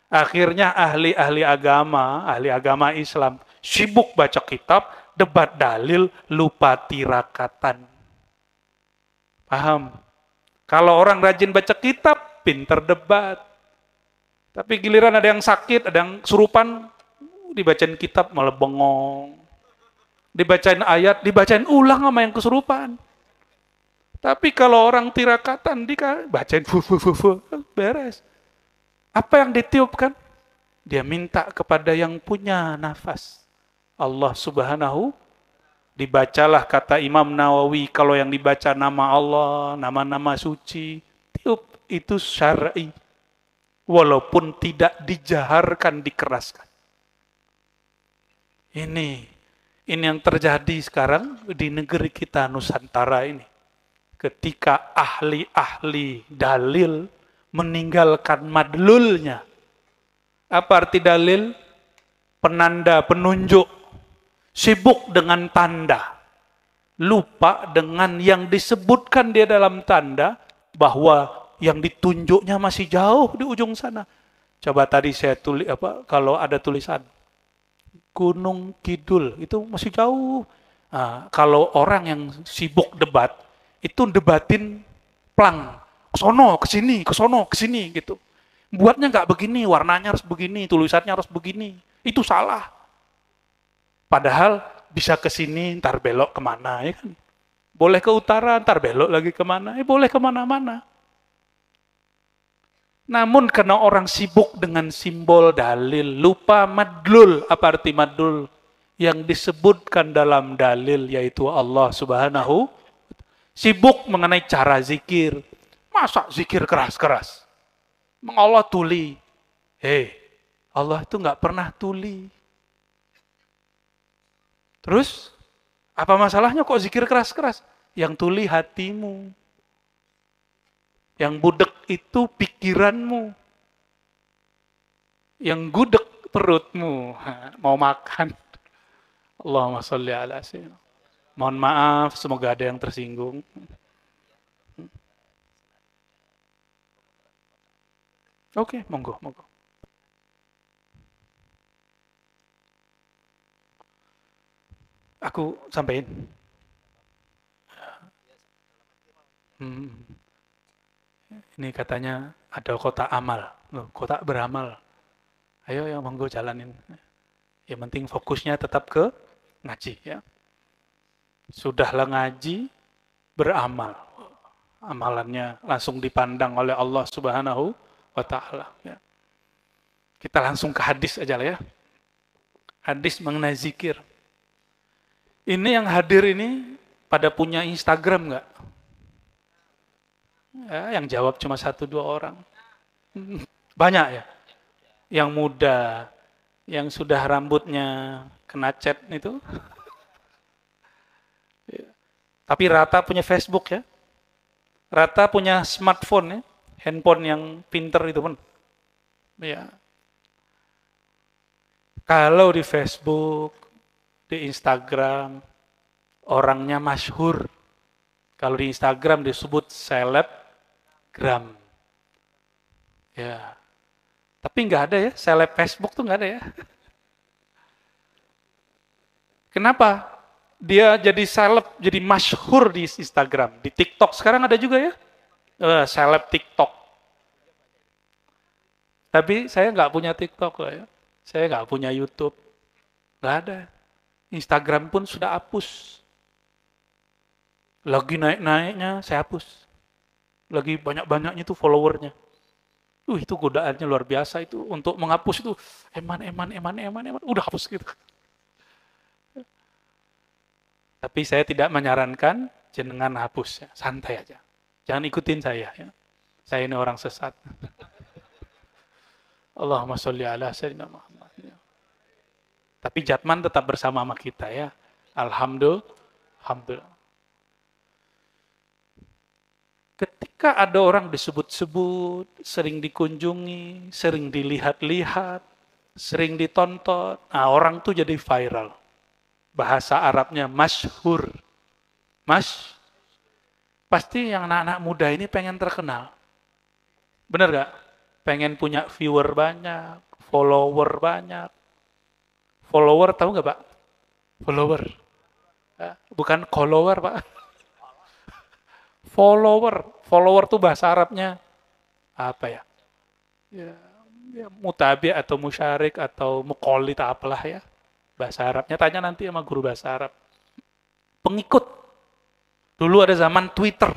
A: Akhirnya ahli agama Islam sibuk baca kitab, debat dalil, lupa tirakatan. Paham? Kalau orang rajin baca kitab, pinter debat. Tapi giliran ada yang sakit, ada yang kesurupan, dibacain kitab malah bengong. Dibacain ayat, dibacain ulang sama yang kesurupan. Tapi kalau orang tirakatan, bacain beres. Apa yang ditiupkan? Dia minta kepada yang punya nafas. Allah Subhanahu, dibacalah kata Imam Nawawi, kalau yang dibaca nama Allah, nama-nama suci, tiup, itu syar'i. Walaupun tidak dijaharkan, dikeraskan. Ini yang terjadi sekarang di negeri kita Nusantara ini. Ketika ahli-ahli dalil meninggalkan madlulnya. Apa arti dalil? Penanda, penunjuk. Sibuk dengan tanda. Lupa dengan yang disebutkan dia dalam tanda, bahwa yang ditunjuknya masih jauh di ujung sana. Coba tadi saya tulis kalau ada tulisan Gunung Kidul, itu masih jauh. Nah, kalau orang yang sibuk debat, itu debatin plang, kesono, kesini, kesono, kesini gitu. Buatnya nggak begini, warnanya harus begini, tulisannya harus begini. Itu salah. Padahal bisa kesini, ntar belok kemana, ya kan? Boleh ke utara, ntar belok lagi kemana, boleh kemana-mana. Namun karena orang sibuk dengan simbol dalil, lupa madlul. Apa arti madlul? Yang disebutkan dalam dalil yaitu Allah Subhanahu. Sibuk mengenai cara zikir. Masa zikir keras-keras? Allah tuli. Allah itu nggak pernah tuli. Terus, apa masalahnya kok zikir keras-keras? Yang tuli hatimu. Yang budek itu pikiranmu. Yang gudeg perutmu. Mau makan. Allahumma sholli ala sayyidina. Mohon maaf, semoga ada yang tersinggung. Oke, monggo. Aku sampaikan. Ini katanya ada kotak amal. Kotak beramal. Ayo yang monggo jalanin. Yang penting fokusnya tetap ke ngaji. Ya. Sudahlah ngaji, beramal. Amalannya langsung dipandang oleh Allah Subhanahu wa Ta'ala. Ya. Kita langsung ke hadis aja lah ya. Hadis mengenai zikir. Ini yang hadir ini pada punya Instagram nggak? Ya, yang jawab cuma 1-2 orang. Banyak ya. Yang muda, yang sudah rambutnya kena cat itu. Tapi rata punya Facebook ya. Rata punya smartphone ya. handphone yang pinter itu pun. Ya. Kalau di Facebook, di Instagram, orangnya masyhur. Kalau di Instagram disebut selebgram. Ya. Tapi nggak ada ya, seleb Facebook tuh nggak ada ya. Kenapa? Dia jadi seleb, jadi masyhur di Instagram. Di TikTok sekarang ada juga ya, seleb TikTok. Tapi saya nggak punya TikTok loh ya. Saya nggak punya YouTube. Nggak ada. Instagram pun sudah hapus. Lagi naik-naiknya saya hapus. Lagi banyak-banyaknya tuh followernya. Itu godaannya luar biasa itu. Untuk menghapus itu, eman. Udah hapus gitu. Tapi saya tidak menyarankan jenengan hapus. Ya. Santai aja. Jangan ikutin saya. Ya. Saya ini orang sesat. Allahumma sholli ala sayyidina Muhammad. Ya. Tapi Jatman tetap bersama sama kita ya. Alhamdulillah. Ketika ada orang disebut-sebut, sering dikunjungi, sering dilihat-lihat, sering ditonton, nah orang tuh jadi viral. Bahasa Arabnya masyhur. Pasti yang anak-anak muda ini pengen terkenal. Bener gak? Pengen punya viewer banyak, follower banyak. Follower tahu gak Pak? Follower. Bukan follower Pak. Follower tuh bahasa Arabnya apa ya? Ya mutabi atau musyarik atau muqallid apalah ya. Bahasa Arabnya tanya nanti sama guru bahasa Arab. Pengikut. Dulu ada zaman Twitter.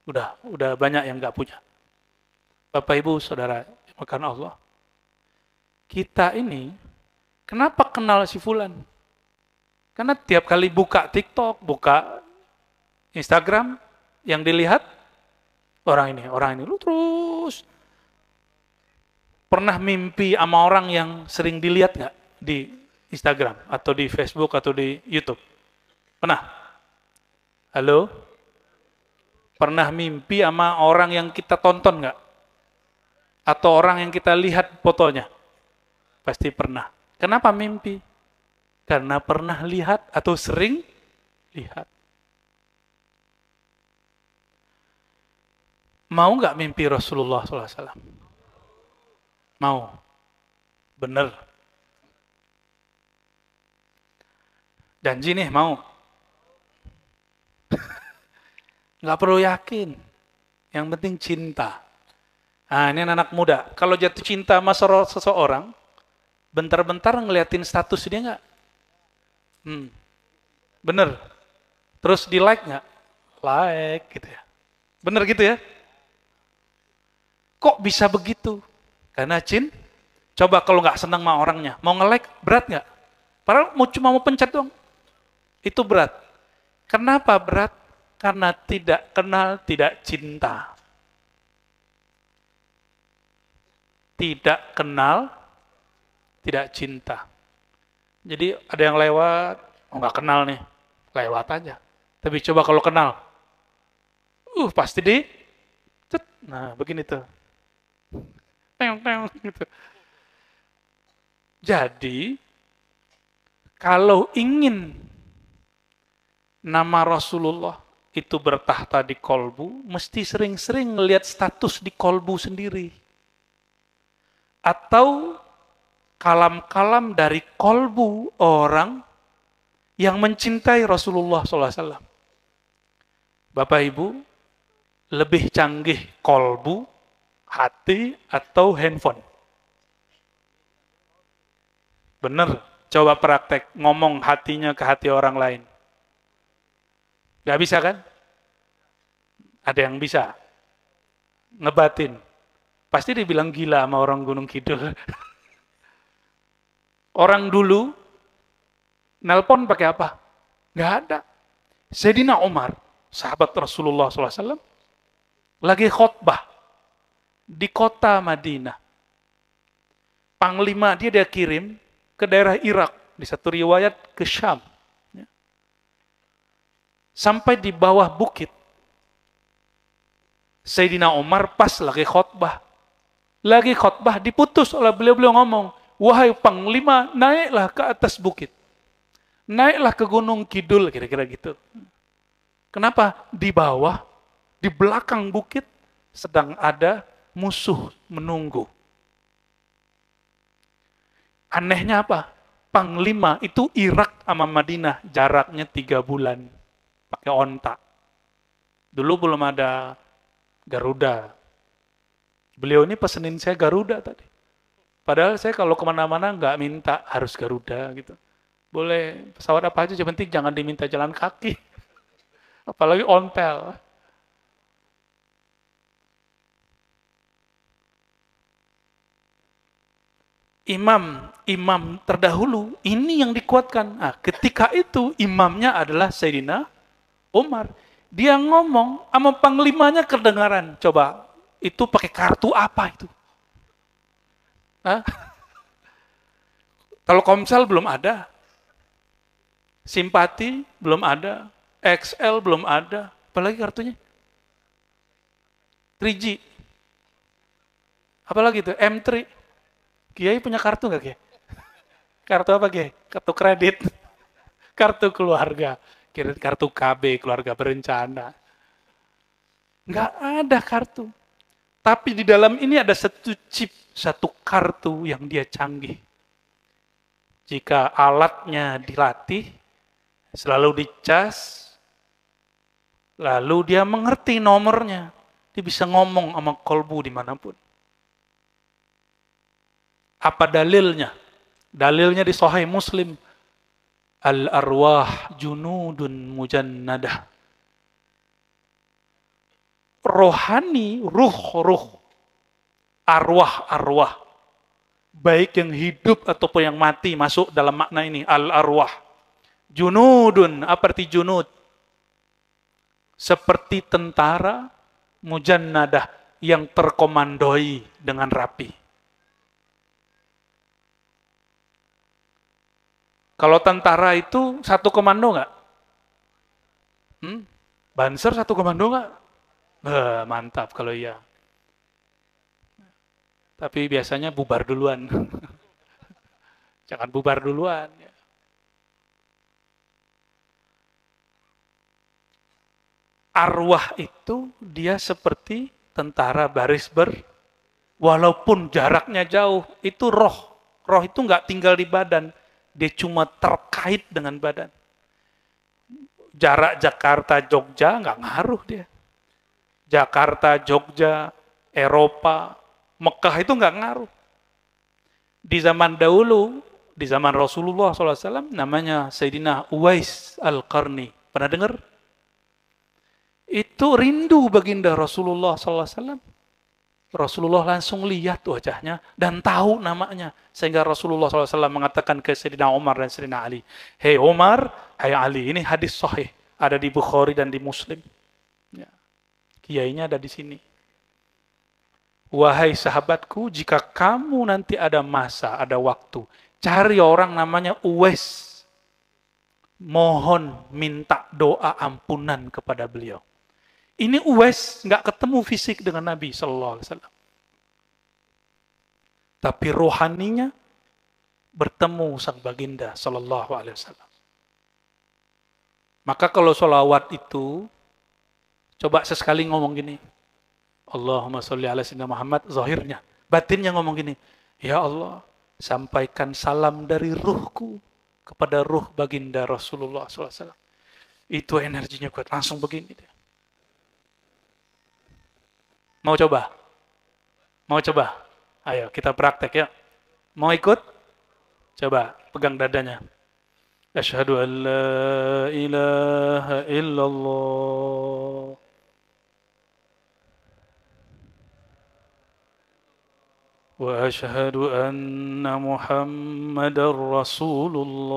A: Udah banyak yang nggak punya. Bapak Ibu, Saudara, makan Allah. Kita ini kenapa kenal si fulan? Karena tiap kali buka TikTok, buka Instagram, yang dilihat orang ini. Lu terus pernah mimpi sama orang yang sering dilihat nggak di Instagram atau di Facebook atau di YouTube? Pernah? Halo? Pernah mimpi sama orang yang kita tonton nggak? Atau orang yang kita lihat fotonya? Pasti pernah. Kenapa mimpi? Karena pernah lihat atau sering lihat. Mau nggak mimpi Rasulullah SAW? Mau. Bener. Janji nih, mau. Nggak perlu yakin. Yang penting cinta. Nah, ini anak muda. Kalau jatuh cinta sama seseorang, bentar-bentar ngeliatin status dia nggak? Bener. Terus di like nggak? Like gitu ya. Bener gitu ya? Kok bisa begitu? Karena coba kalau nggak senang sama orangnya, mau nge-like berat nggak? Padahal cuma mau pencet dong. Itu berat. Kenapa berat? Karena tidak kenal, tidak cinta. Tidak kenal, tidak cinta. Jadi ada yang lewat, nggak kenal nih, lewat aja. Tapi coba kalau kenal, pasti nah begini tuh. Gitu. Jadi, kalau ingin nama Rasulullah itu bertahta di kolbu, mesti sering-sering ngelihat status di kolbu sendiri. Atau kalam-kalam dari kolbu orang yang mencintai Rasulullah SAW. Bapak Ibu, lebih canggih kolbu, hati, atau handphone? Bener, coba praktek ngomong hatinya ke hati orang lain. Gak bisa kan? Ada yang bisa. Ngebatin. Pasti dibilang gila sama orang Gunung Kidul. Orang dulu, nelpon pakai apa? Gak ada. Sayyidina Umar, sahabat Rasulullah SAW, lagi khutbah di kota Madinah. Panglima dia kirim ke daerah Irak, di satu riwayat ke Syam. Sampai di bawah bukit. Sayyidina Umar pas lagi khutbah. Lagi khutbah diputus oleh beliau ngomong, wahai panglima, naiklah ke atas bukit. Naiklah ke gunung kidul, kira-kira gitu. Kenapa? Di bawah, di belakang bukit, sedang ada musuh menunggu. Anehnya apa? Panglima itu Irak sama Madinah, jaraknya 3 bulan. Pakai onta. Dulu belum ada Garuda. Beliau ini pesenin saya Garuda tadi. Padahal saya kalau kemana-mana nggak minta harus Garuda gitu. Boleh pesawat apa aja, yang penting jangan diminta jalan kaki. Apalagi ontel. Imam terdahulu, ini yang dikuatkan. Nah, ketika itu imamnya adalah Sayyidina Umar. Dia ngomong sama panglimanya kedengaran. Coba, itu pakai kartu apa itu? Hah? Kalau Komsel belum ada. Simpati belum ada. XL belum ada. Apalagi kartunya? 3G. Apalagi itu? M3. Kiai punya kartu nggak, Kiai? Kartu apa, Kiai? Kartu kredit. Kartu keluarga. Kartu KB, keluarga berencana. Nggak ada kartu. Tapi di dalam ini ada satu chip, satu kartu yang dia canggih. Jika alatnya dilatih, selalu dicas, lalu dia mengerti nomornya. Dia bisa ngomong sama kolbu dimanapun. Apa dalilnya? Dalilnya di Sahih Muslim. Al-arwah junudun mujannadah. Rohani, ruh, arwah. Baik yang hidup ataupun yang mati masuk dalam makna ini. Al-arwah. Junudun, apa arti junud? Seperti tentara mujannadah yang terkomandoi dengan rapi. Kalau tentara itu satu komando nggak? Banser satu komando nggak? Mantap kalau iya. Tapi biasanya bubar duluan. Jangan bubar duluan. Arwah itu dia seperti tentara baris walaupun jaraknya jauh, itu roh. Roh itu nggak tinggal di badan. Dia cuma terkait dengan badan. Jarak Jakarta-Jogja nggak ngaruh dia. Jakarta-Jogja, Eropa, Mekah itu nggak ngaruh. Di zaman dahulu, di zaman Rasulullah SAW, namanya Sayyidina Uwais Al-Qarni. Pernah dengar? Itu rindu baginda Rasulullah SAW. Rasulullah langsung lihat wajahnya dan tahu namanya. Sehingga Rasulullah SAW mengatakan ke Sayyidina Umar dan Sayyidina Ali, hei Umar, hai Ali. Ini hadis sahih. Ada di Bukhari dan di Muslim. Ya. Kiainya ada di sini. Wahai sahabatku, jika kamu nanti ada masa, ada waktu, cari orang namanya Uwais. Mohon minta doa ampunan kepada beliau. Ini Uwais nggak ketemu fisik dengan Nabi Sallallahu Alaihi Wasallam, tapi rohaninya bertemu sang baginda Sallallahu Alaihi Wasallam. Maka kalau sholawat itu, coba sesekali ngomong gini, Allahumma sholli ala sayyidina Muhammad, zahirnya. Batinnya ngomong gini, ya Allah, sampaikan salam dari ruhku kepada ruh baginda Rasulullah Sallallahu Alaihi Wasallam. Itu energinya kuat, langsung begini dia. Mau coba? Mau coba? Ayo kita praktek ya. Mau ikut? Coba pegang dadanya. Asyhadu an la ilaha illallah. Wa asyhadu anna Muhammadar Rasulullah.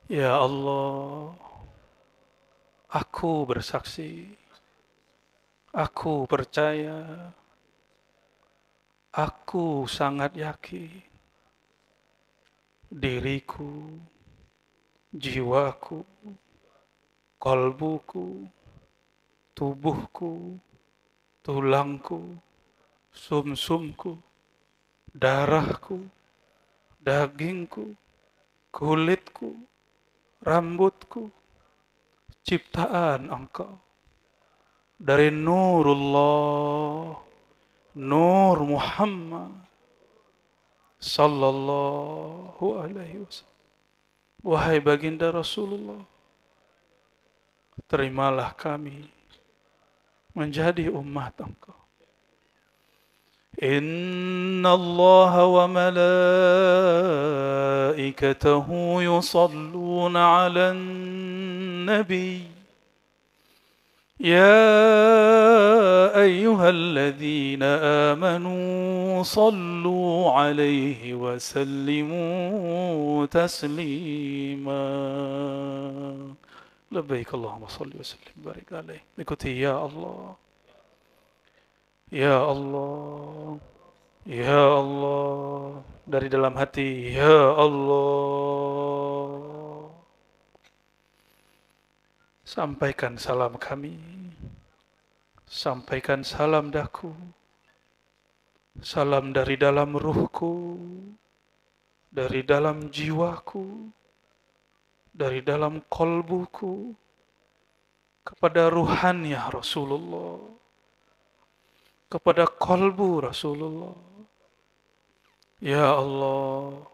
A: Ya Allah, aku bersaksi, aku percaya, aku sangat yakin, diriku, jiwaku, Kolbuku, tubuhku, tulangku, sumsumku, darahku, dagingku, kulitku, rambutku, ciptaan Engkau. Dari Nurullah, Nur Muhammad sallallahu alaihi wasallam. Wahai baginda Rasulullah, terimalah kami menjadi umat Engkau. Inna Allah wa malaikatahu yusalluna ala nabi. يا أيها الذين آمنوا صلوا عليه وسلموا تسليما لبيك اللهم صل وسلم وبارك عليه. Ikuti ya Allah, ya Allah, ya Allah, dari dalam hati, ya Allah. Sampaikan salam kami, sampaikan salam daku, salam dari dalam ruhku, dari dalam jiwaku, dari dalam kolbuku, kepada ruhannya Rasulullah, kepada kolbu Rasulullah. Ya Allah,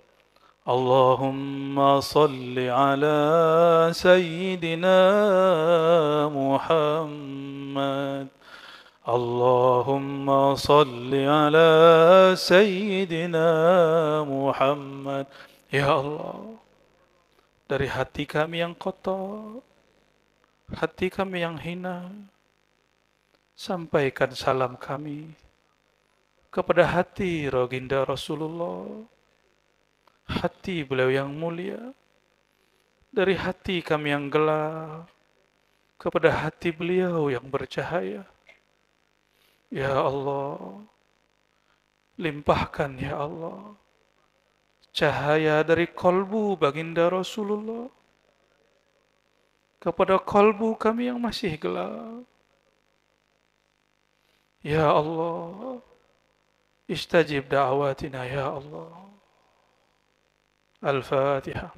A: Allahumma salli ala Sayyidina Muhammad. Allahumma salli ala Sayyidina Muhammad. Ya Allah, dari hati kami yang kotor, hati kami yang hina, sampaikan salam kami kepada hati Baginda Rasulullah, hati beliau yang mulia. Dari hati kami yang gelap kepada hati beliau yang bercahaya. Ya Allah, limpahkan ya Allah cahaya dari kolbu baginda Rasulullah kepada kolbu kami yang masih gelap. Ya Allah, istajib da'awatina ya Allah. Al-Fatihah.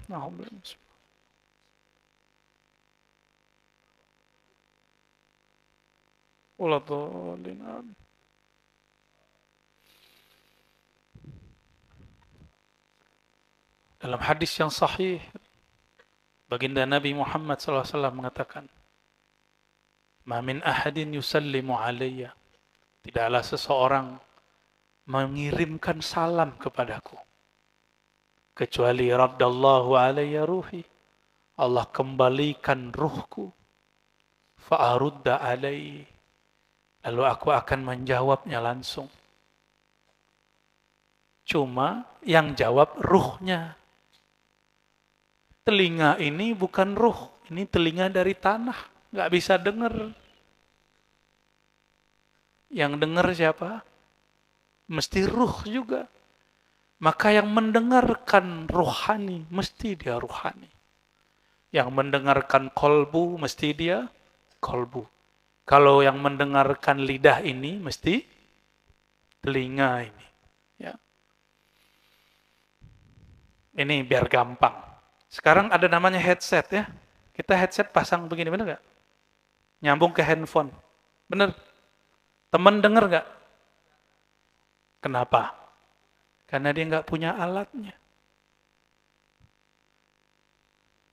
A: Dalam hadis yang sahih, baginda Nabi Muhammad SAW mengatakan, "Ma min ahadin yusallimu alayya." Tidaklah seseorang mengirimkan salam kepadaku kecuali raddallahu alayya ruhi. Allah kembalikan ruhku. Fa'arudda alayhi. Lalu aku akan menjawabnya langsung. Cuma yang jawab ruhnya. Telinga ini bukan ruh. Ini telinga dari tanah. Nggak bisa dengar. Yang dengar siapa? Mesti ruh juga. Maka yang mendengarkan rohani, mesti dia rohani. Yang mendengarkan kolbu, mesti dia kolbu. Kalau yang mendengarkan lidah ini, mesti telinga ini. Ya. Ini biar gampang. Sekarang ada namanya headset ya. Kita headset pasang begini, bener nggak? Nyambung ke handphone. Bener? Temen denger nggak? Kenapa? Karena dia nggak punya alatnya.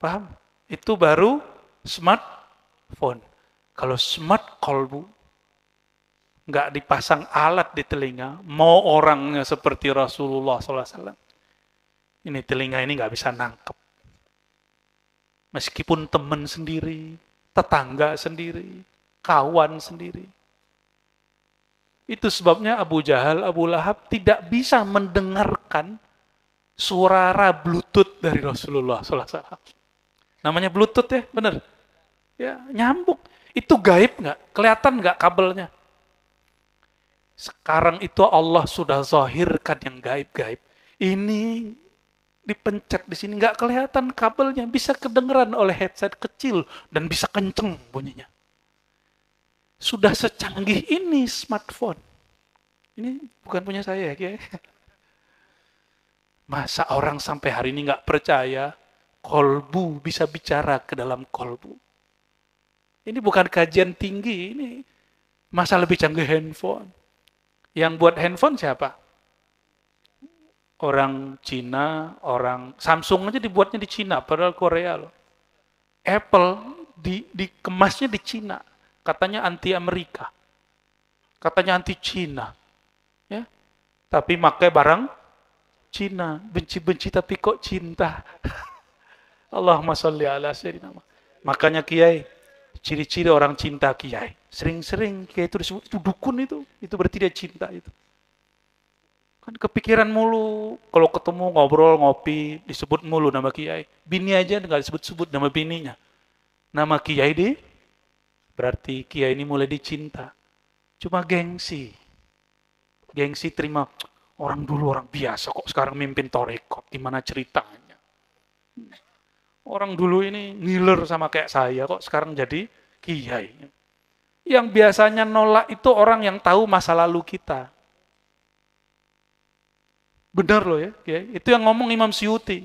A: Paham? Itu baru smartphone. Kalau smart kolbu, nggak dipasang alat di telinga, mau orangnya seperti Rasulullah SAW, ini telinga ini nggak bisa nangkep. Meskipun teman sendiri, tetangga sendiri, kawan sendiri. Itu sebabnya Abu Jahal, Abu Lahab tidak bisa mendengarkan suara Bluetooth dari Rasulullah SAW. Namanya Bluetooth ya, benar? Ya, nyambung. Itu gaib nggak? Kelihatan nggak kabelnya? Sekarang itu Allah sudah zahirkan yang gaib-gaib. Ini dipencet di sini, nggak kelihatan kabelnya, bisa kedengeran oleh headset kecil dan bisa kenceng bunyinya. Sudah secanggih ini smartphone. Ini bukan punya saya ya, Kiai. Masa orang sampai hari ini nggak percaya kolbu bisa bicara ke dalam kolbu. Ini bukan kajian tinggi, ini masa lebih canggih handphone. Yang buat handphone siapa? Orang Cina, orang Samsung aja dibuatnya di Cina, padahal Korea loh. Apple dikemasnya di Cina, katanya anti Amerika, katanya anti Cina, ya. Tapi pakai barang Cina, benci-benci tapi kok cinta. Allahumma sholli ala sayyidina. Makanya Kiai, ciri-ciri orang cinta Kiai, sering-sering Kiai itu disebut itu dukun itu berarti dia cinta itu. Kan kepikiran mulu, kalau ketemu ngobrol, ngopi, disebut mulu nama Kiai. Bini aja nggak disebut-sebut nama bininya. Nama Kiai berarti Kiai ini mulai dicinta. Cuma gengsi. Gengsi terima, orang dulu orang biasa kok sekarang mimpin torekot, gimana ceritanya. Orang dulu ini ngiler sama kayak saya kok sekarang jadi Kiai. Yang biasanya nolak itu orang yang tahu masa lalu kita. Benar loh ya, itu yang ngomong Imam Suyuti.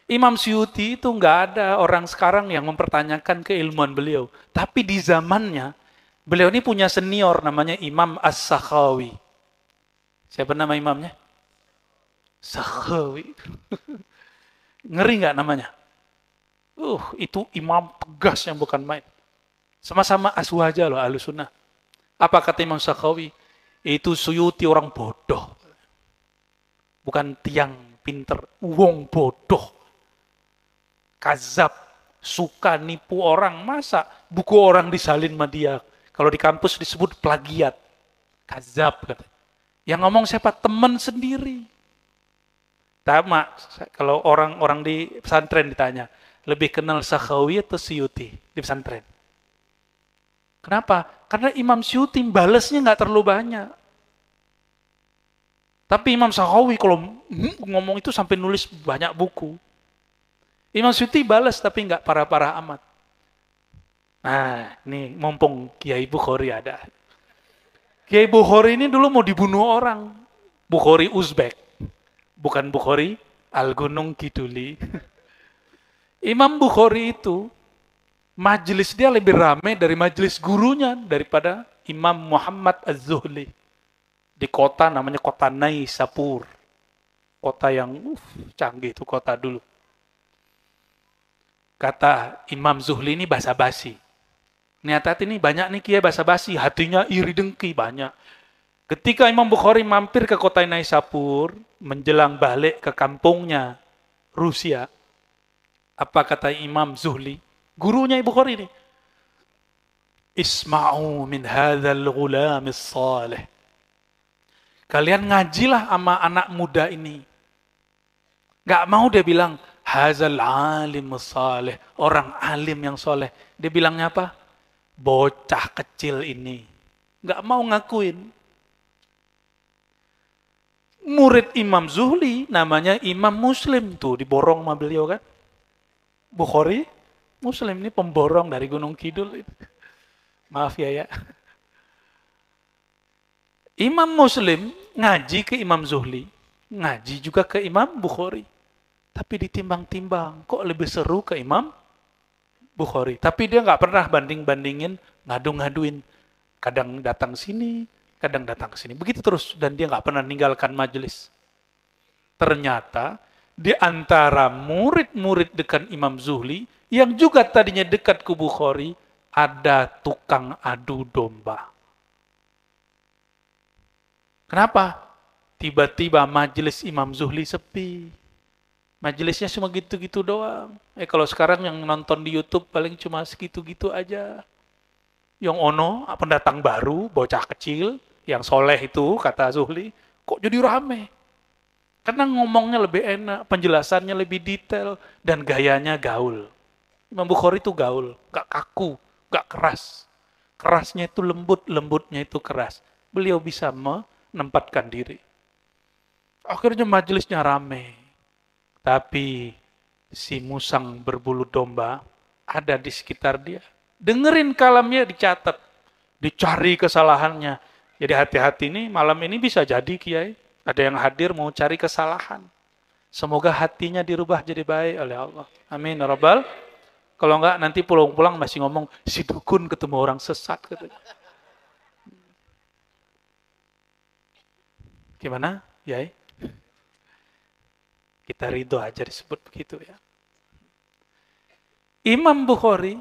A: Imam Suyuti itu nggak ada orang sekarang yang mempertanyakan keilmuan beliau. Tapi di zamannya, beliau ini punya senior namanya Imam As-Sakhawi. Siapa nama imamnya? Sakhawi. Ngeri nggak namanya? Itu imam tegas yang bukan main. Sama-sama aswaja loh, ahlu sunnah. Apa kata Imam Sakhawi? Itu Suyuti orang bodoh. Bukan tiang pinter, wong bodoh. Kazab, suka nipu orang. Masa buku orang disalin sama dia? Kalau di kampus disebut plagiat. Kazab. Yang ngomong siapa? Teman sendiri. Sama, kalau orang-orang di pesantren ditanya, lebih kenal Sakhawi atau Suyuti di pesantren? Kenapa? Karena Imam Suyuti balesnya nggak terlalu banyak. Tapi Imam Sakhawi kalau ngomong itu sampai nulis banyak buku. Imam Suyuti balas tapi nggak parah-parah amat. Nah, ini mumpung Kiai Bukhari ada. Kiai Bukhari ini dulu mau dibunuh orang. Bukhari Uzbek. Bukan Bukhari Al-Gunung Kiduli. Imam Bukhari itu, majelis dia lebih ramai dari majelis gurunya daripada Imam Muhammad Az-Zuhli. Di kota namanya kota Naisapur. Kota yang canggih itu kota dulu. Kata Imam Zuhli ini basa-basi. Niat ini banyak nih Kiai basa-basi, hatinya iri dengki banyak. Ketika Imam Bukhari mampir ke kota Naisapur, menjelang balik ke kampungnya Rusia, apa kata Imam Zuhli? Gurunya Ibu Bukhari ini. Isma'u min hadzal ghulamis salih. Kalian ngajilah sama anak muda ini. Gak mau dia bilang, hazal alim salih, orang alim yang soleh. Dia bilangnya apa? Bocah kecil ini. Gak mau ngakuin. Murid Imam Zuhli, namanya Imam Muslim. Tuh, diborong sama beliau kan. Bukhari, Muslim ini pemborong dari Gunung Kidul. Maaf ya. Imam Muslim ngaji ke Imam Zuhli, ngaji juga ke Imam Bukhari. Tapi ditimbang-timbang, kok lebih seru ke Imam Bukhari. Tapi dia nggak pernah banding-bandingin, ngadu-ngaduin. Kadang datang sini, kadang datang ke sini. Begitu terus, dan dia nggak pernah meninggalkan majelis. Ternyata, di antara murid-murid dekat Imam Zuhli, yang juga tadinya dekat ke Bukhari, ada tukang adu domba. Kenapa? Tiba-tiba majelis Imam Zuhli sepi. Majelisnya cuma gitu-gitu doang. Kalau sekarang yang nonton di YouTube paling cuma segitu-gitu aja. Yang ono, pendatang baru, bocah kecil, yang soleh itu, kata Zuhli, kok jadi rame? Karena ngomongnya lebih enak, penjelasannya lebih detail, dan gayanya gaul. Imam Bukhari itu gaul, gak kaku, gak keras. Kerasnya itu lembut, lembutnya itu keras. Beliau bisa menempatkan diri. Akhirnya majelisnya rame. Tapi si musang berbulu domba ada di sekitar dia. Dengerin kalamnya, dicatat. Dicari kesalahannya. Jadi hati-hati nih, malam ini bisa jadi Kiai. Ada yang hadir mau cari kesalahan. Semoga hatinya dirubah jadi baik oleh Allah. Amin. Ya Rabbal. Kalau enggak nanti pulang-pulang masih ngomong, si dukun ketemu orang sesat. Katanya. Gimana, Yai? Kita ridho aja disebut begitu ya. Imam Bukhari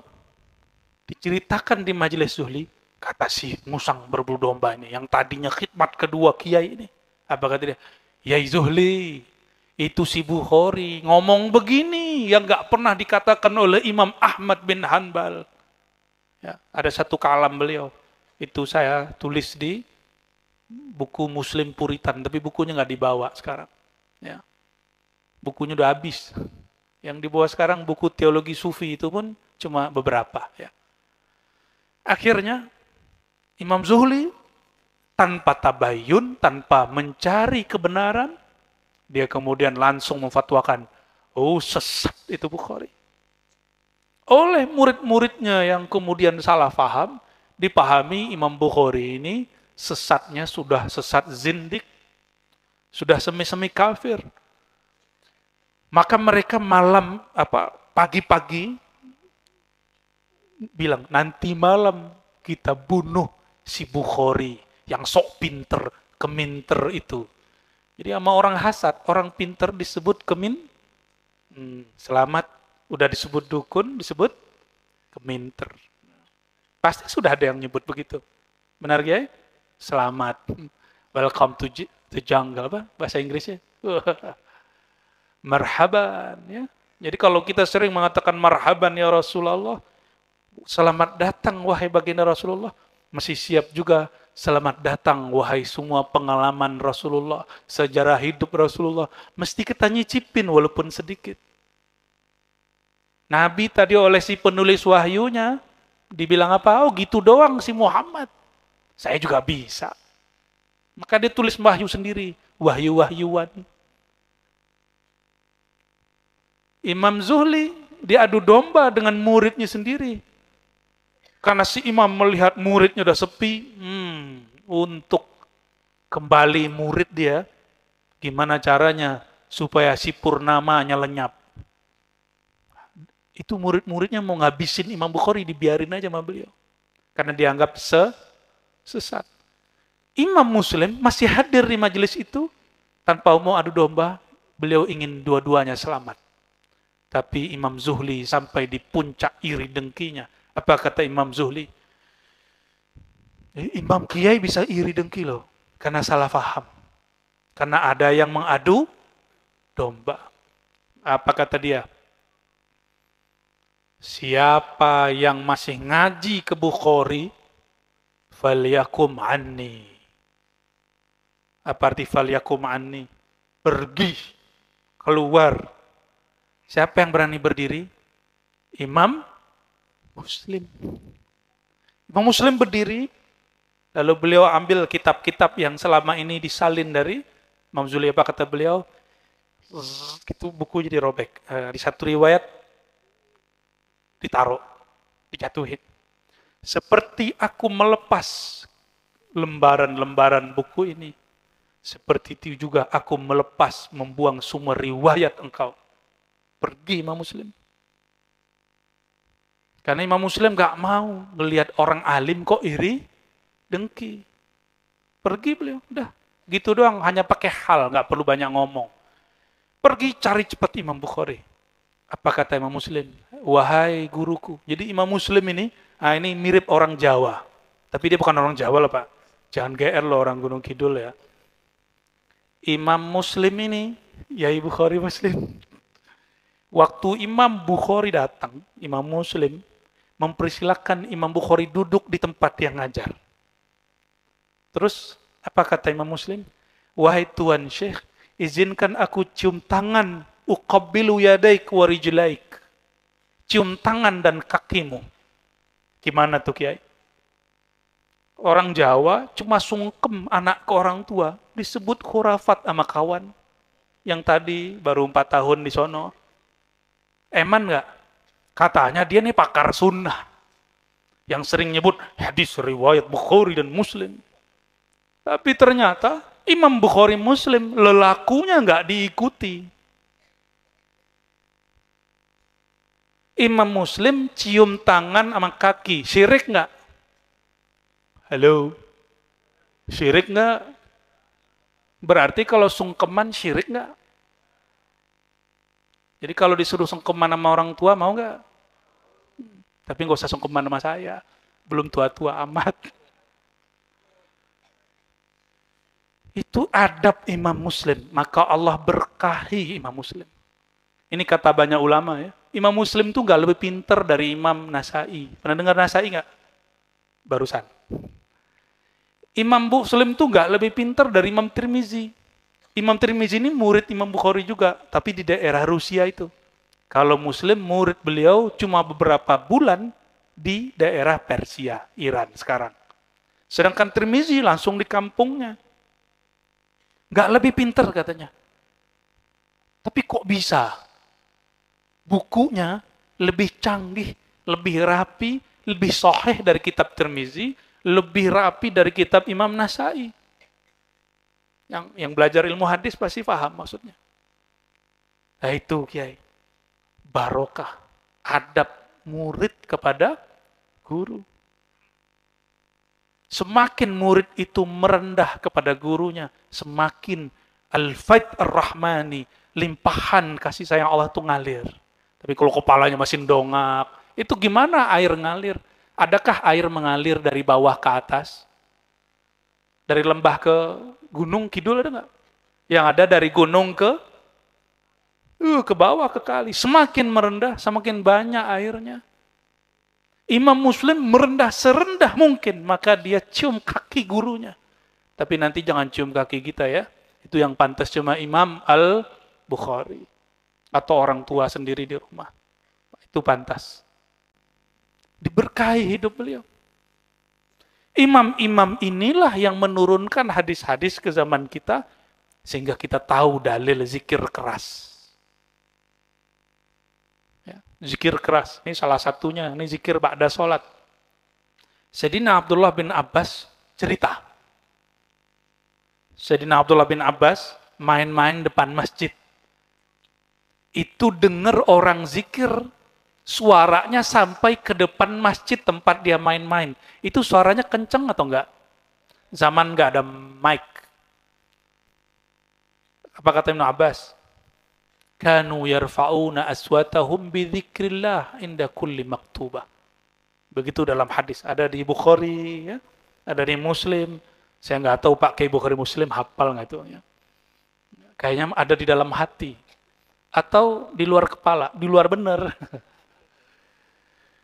A: diceritakan di majelis zuhli, kata si musang berbulu domba ini, yang tadinya khidmat kedua kiai ini. Apa kata dia? Yai Zuhli, itu si Bukhari ngomong begini yang gak pernah dikatakan oleh Imam Ahmad bin Hanbal. Ya, ada satu kalam beliau, itu saya tulis di buku Muslim Puritan, tapi bukunya nggak dibawa sekarang. Ya. Bukunya udah habis. Yang dibawa sekarang buku teologi sufi itu pun cuma beberapa. Ya. Akhirnya Imam Zuhli tanpa tabayun, tanpa mencari kebenaran, dia kemudian langsung memfatwakan, oh sesat itu Bukhari. Oleh murid-muridnya yang kemudian salah paham, dipahami Imam Bukhari ini sesatnya sudah sesat zindik, sudah semi-semi kafir. Maka mereka pagi-pagi bilang, nanti malam kita bunuh si Bukhari yang sok pinter, keminter itu. Jadi sama orang hasad, orang pinter disebut selamat, udah disebut dukun, disebut keminter. Pasti sudah ada yang nyebut begitu. Benar ya? Selamat. Welcome to jungle, apa bahasa Inggrisnya? Marhaban ya. Jadi kalau kita sering mengatakan marhaban ya Rasulullah, selamat datang wahai baginda Rasulullah, masih siap juga selamat datang wahai semua pengalaman Rasulullah, sejarah hidup Rasulullah, mesti kita nyicipin walaupun sedikit. Nabi tadi oleh si penulis wahyunya dibilang apa? Oh gitu doang si Muhammad. Saya juga bisa. Maka dia tulis wahyu sendiri, wahyu-wahyuan. Imam Zuhli diadu domba dengan muridnya sendiri. Karena si imam melihat muridnya udah sepi, untuk kembali murid dia, gimana caranya supaya si purnamanya lenyap. Itu murid-muridnya mau ngabisin Imam Bukhari, dibiarin aja sama beliau. Karena dianggap sesat. Imam Muslim masih hadir di majelis itu, tanpa mau adu domba, beliau ingin dua-duanya selamat. Tapi Imam Zuhli sampai di puncak iri dengkinya. Apa kata Imam Zuhli? Imam Kiai bisa iri dengki loh, karena salah faham. Karena ada yang mengadu domba. Apa kata dia? Siapa yang masih ngaji ke Bukhari, falyakum anni. Apa arti falyakum anni? Pergi, keluar. Siapa yang berani berdiri? Imam Muslim. Imam Muslim berdiri, lalu beliau ambil kitab-kitab yang selama ini disalin dari Imam Zuhli. Apa kata beliau? Itu bukunya dirobek. Di satu riwayat ditaruh, dijatuhin. Seperti aku melepas lembaran-lembaran buku ini, seperti itu juga aku melepas, membuang semua riwayat engkau. Pergi Imam Muslim. Karena Imam Muslim gak mau melihat orang alim kok iri, dengki. Pergi beliau, udah. Gitu doang, hanya pakai hal, gak perlu banyak ngomong. Pergi cari cepat Imam Bukhari. Apa kata Imam Muslim? Wahai guruku. Jadi Imam Muslim ini mirip orang Jawa. Tapi dia bukan orang Jawa loh Pak. Jangan GR loh orang Gunung Kidul ya. Imam Muslim ini, Yai Bukhari Muslim. Waktu Imam Bukhari datang, Imam Muslim mempersilahkan Imam Bukhari duduk di tempat yang ngajar. Terus, apa kata Imam Muslim? Wahai Tuan Syekh, izinkan aku cium tangan, uqabbilu yadaik wa rijlaik. Cium tangan dan kakimu. Gimana tuh Kiai? Orang Jawa cuma sungkem anak ke orang tua, disebut khurafat sama kawan. yang tadi baru 4 tahun di sono. Eman nggak? Katanya dia nih pakar sunnah. Yang sering nyebut hadis riwayat Bukhari dan Muslim. Tapi ternyata Imam Bukhari Muslim lelakunya nggak diikuti. Imam Muslim cium tangan sama kaki. Syirik nggak? Halo? Syirik nggak? Berarti kalau sungkeman syirik nggak? Jadi kalau disuruh sungkeman sama orang tua mau nggak? Tapi nggak usah sungkeman sama saya. Belum tua-tua amat. Itu adab Imam Muslim. Maka Allah berkahi Imam Muslim. Ini kata banyak ulama ya. Imam Muslim tuh nggak lebih pinter dari Imam Nasai. Pernah dengar Nasai nggak? Barusan. Imam Muslim tuh nggak lebih pinter dari Imam Tirmizi. Imam Tirmizi ini murid Imam Bukhari juga, tapi di daerah Rusia itu. Kalau Muslim, murid beliau cuma beberapa bulan di daerah Persia, Iran sekarang. Sedangkan Tirmizi langsung di kampungnya. Nggak lebih pinter katanya. Tapi kok bisa? Bukunya lebih canggih, lebih rapi, lebih sahih dari kitab Tirmizi, lebih rapi dari kitab Imam Nasai. Yang belajar ilmu hadis pasti paham maksudnya. Nah itu Kiai. Barokah. Adab murid kepada guru. Semakin murid itu merendah kepada gurunya, semakin al-faid ar-rahmani, limpahan kasih sayang Allah itu ngalir. Tapi kalau kepalanya masih dongak, itu gimana air ngalir? Adakah air mengalir dari bawah ke atas? Dari lembah ke gunung kidul ada nggak? Yang ada dari gunung ke bawah ke kali. Semakin merendah, semakin banyak airnya. Imam Muslim merendah serendah mungkin, maka dia cium kaki gurunya. Tapi nanti jangan cium kaki kita ya. Itu yang pantas cuma Imam Al-Bukhari. Atau orang tua sendiri di rumah. Itu pantas. Diberkahi hidup beliau. Imam-imam inilah yang menurunkan hadis-hadis ke zaman kita, sehingga kita tahu dalil zikir keras. Zikir keras, ini salah satunya, ini zikir ba'da sholat. Sayyidina Abdullah bin Abbas cerita. Sayyidina Abdullah bin Abbas main-main depan masjid. Itu dengar orang zikir, suaranya sampai ke depan masjid tempat dia main-main. Itu suaranya kenceng atau enggak? Zaman enggak ada mic. Apa kata Ibnu Abbas? Kanu yarfa'una aswatahum bidzikrillah inda kulli maktubah. Begitu dalam hadis. Ada di Bukhari, ya? Ada di Muslim. Saya nggak tahu pakai Bukhari Muslim, hafal nggak itu. Ya? Kayaknya ada di dalam hati. Atau di luar kepala, di luar benar.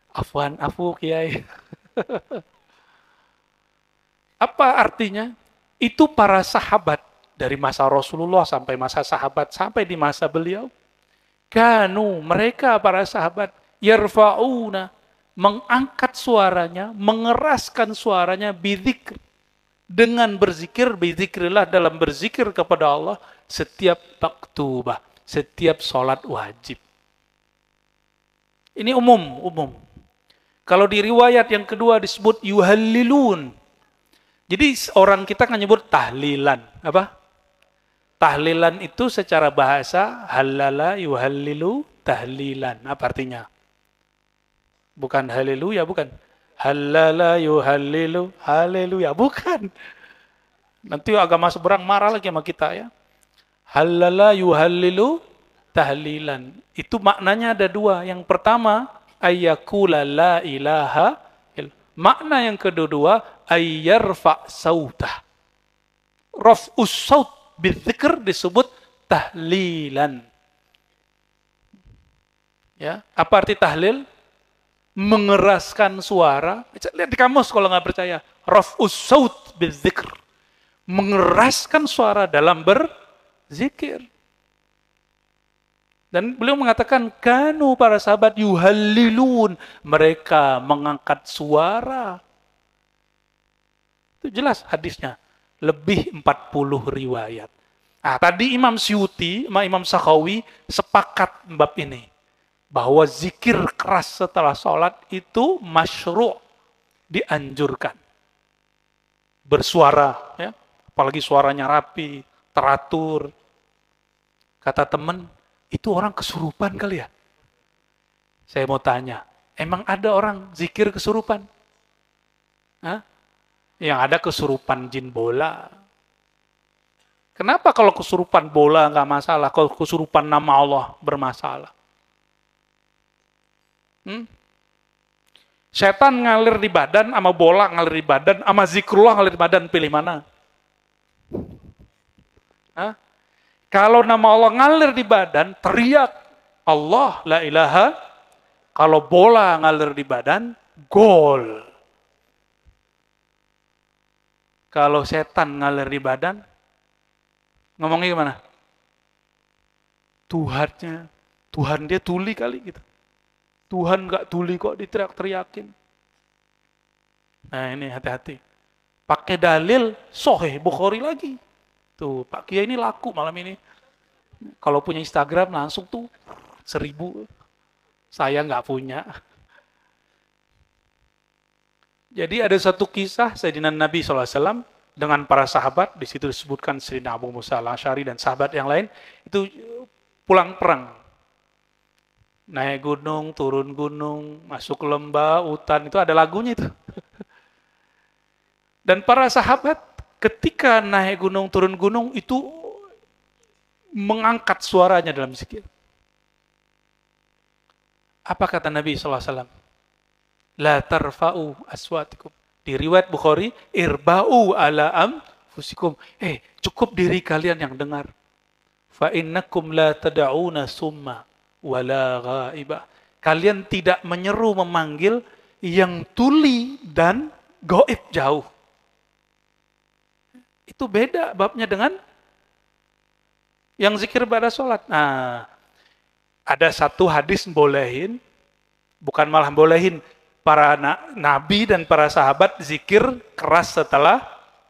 A: Afwan, afu Kiai. Apa artinya? Itu para sahabat. Dari masa Rasulullah sampai masa sahabat, sampai di masa beliau. Kanu, mereka para sahabat, yarfa'una, mengangkat suaranya, mengeraskan suaranya, bidzikr. Dengan berzikir, bidzikrillah, dalam berzikir kepada Allah, setiap maktubah, setiap sholat wajib. Ini umum. Kalau di riwayat yang kedua disebut yuhallilun. Jadi orang kita kan nyebut tahlilan. Apa? Tahlilan itu secara bahasa halala yuhallilu tahlilan. Apa artinya? Bukan haleluya, bukan. Halala yuhallilu haleluya, bukan. Nanti agama seberang marah lagi sama kita ya. Halala yuhallilu tahlilan. Itu maknanya ada dua. Yang pertama, ayyakula la ilaha. Makna yang kedua, ayyarfa sautah. Raf'us saut bidzikr disebut tahlilan. Ya, apa arti tahlil? Mengeraskan suara. Lihat di kamus kalau nggak percaya. Raf'us saut bidzikr. Mengeraskan suara dalam berzikir. Dan beliau mengatakan, kanu para sahabat yuhallilun. Mereka mengangkat suara. Itu jelas hadisnya. Lebih 40 riwayat. Nah, tadi Imam Syuuti sama Imam Sakhawi sepakat bab ini. Bahwa zikir keras setelah sholat itu masyru', dianjurkan. Bersuara, ya, apalagi suaranya rapi, teratur. Kata teman, itu orang kesurupan kali ya? Saya mau tanya, emang ada orang zikir kesurupan? Hah? Yang ada kesurupan jin bola. Kenapa kalau kesurupan bola nggak masalah, kalau kesurupan nama Allah bermasalah? Hmm? Setan ngalir di badan, sama bola ngalir di badan, sama zikrullah ngalir di badan, pilih mana? Hah? Kalau nama Allah ngalir di badan, teriak Allah, la ilaha. Kalau bola ngalir di badan, gol. Kalau setan ngalir di badan, ngomongnya gimana? Tuhan dia tuli kali gitu. Tuhan nggak tuli kok diteriak-teriakin. Nah ini hati-hati. Pakai dalil Sahih Bukhari lagi. Tuh Pak Kiai ini laku malam ini. Kalau punya Instagram langsung tuh 1000. Saya nggak punya. Jadi ada satu kisah Sayyidina Nabi SAW dengan para sahabat. Di situ disebutkan Sayyidina Abu Musa al-Asy'ari dan sahabat yang lain. Itu pulang perang. Naik gunung, turun gunung, masuk lembah, hutan, itu ada lagunya itu. Dan para sahabat ketika naik gunung, turun gunung, itu mengangkat suaranya dalam zikir. Apa kata Nabi SAW? La tarfa'u aswatikum. Di riwayat Bukhari, irba'u ala anfusikum. Cukup diri kalian yang dengar. Fa innakum la tada'una summa wala ghaibah. Kalian tidak menyeru memanggil yang tuli dan gaib jauh. Itu beda babnya dengan yang zikir pada sholat. Nah, ada satu hadis bolehin, bukan malah bolehin, para nabi dan para sahabat zikir keras setelah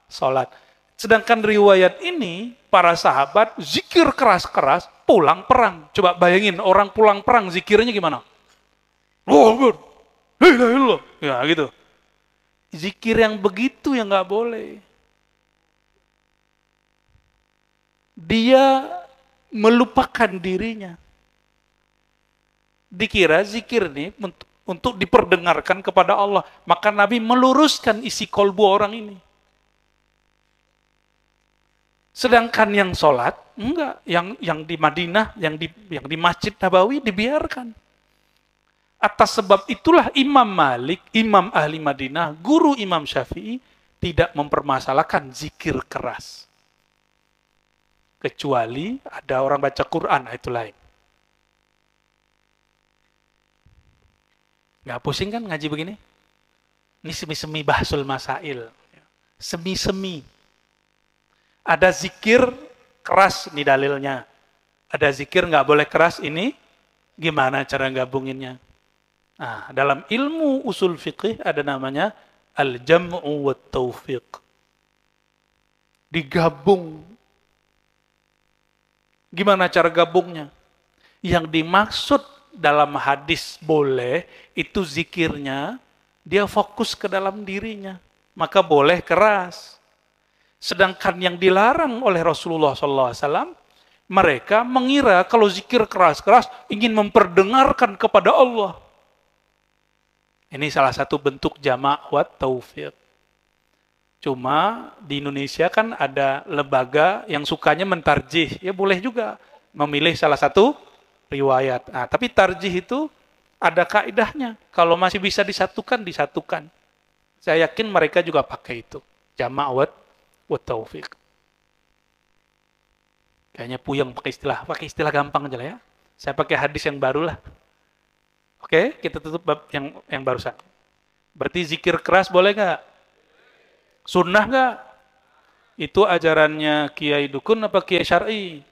A: sholat. Sedangkan riwayat ini, para sahabat zikir keras-keras pulang perang. Coba bayangin orang pulang perang zikirnya gimana? Oh, ya gitu. Zikir yang begitu yang nggak boleh. Dia melupakan dirinya. Dikira zikir ini untuk diperdengarkan kepada Allah. Maka Nabi meluruskan isi kolbu orang ini. Sedangkan yang sholat, enggak. Yang di Madinah, yang di Masjid Nabawi dibiarkan. Atas sebab itulah Imam Malik, Imam Ahli Madinah, guru Imam Syafi'i, tidak mempermasalahkan zikir keras. Kecuali ada orang baca Quran, itu lain. Nggak pusing kan ngaji begini? Ini semi-semi bahsul masail. Semi-semi. Ada zikir keras, ini dalilnya. Ada zikir nggak boleh keras, ini gimana cara gabunginnya? Nah, dalam ilmu usul fiqih ada namanya al-jam'u wa taufiq. Digabung. Gimana cara gabungnya? Yang dimaksud dalam hadis boleh, itu zikirnya, dia fokus ke dalam dirinya. Maka boleh keras. Sedangkan yang dilarang oleh Rasulullah SAW, mereka mengira kalau zikir keras-keras ingin memperdengarkan kepada Allah. Ini salah satu bentuk jama' wa taufiq. Cuma di Indonesia kan ada lembaga yang sukanya mentarjih. Ya boleh juga memilih salah satu riwayat. Nah, tapi tarjih itu ada kaidahnya. Kalau masih bisa disatukan, disatukan. Saya yakin mereka juga pakai itu. Jama' wa taufiq. Kayaknya puyeng pakai istilah gampang aja lah ya. Saya pakai hadis yang baru lah. Oke, kita tutup bab yang barusan. Berarti zikir keras boleh nggak? Sunnah nggak? Itu ajarannya Kiai Dukun apa Kiai Syar'i?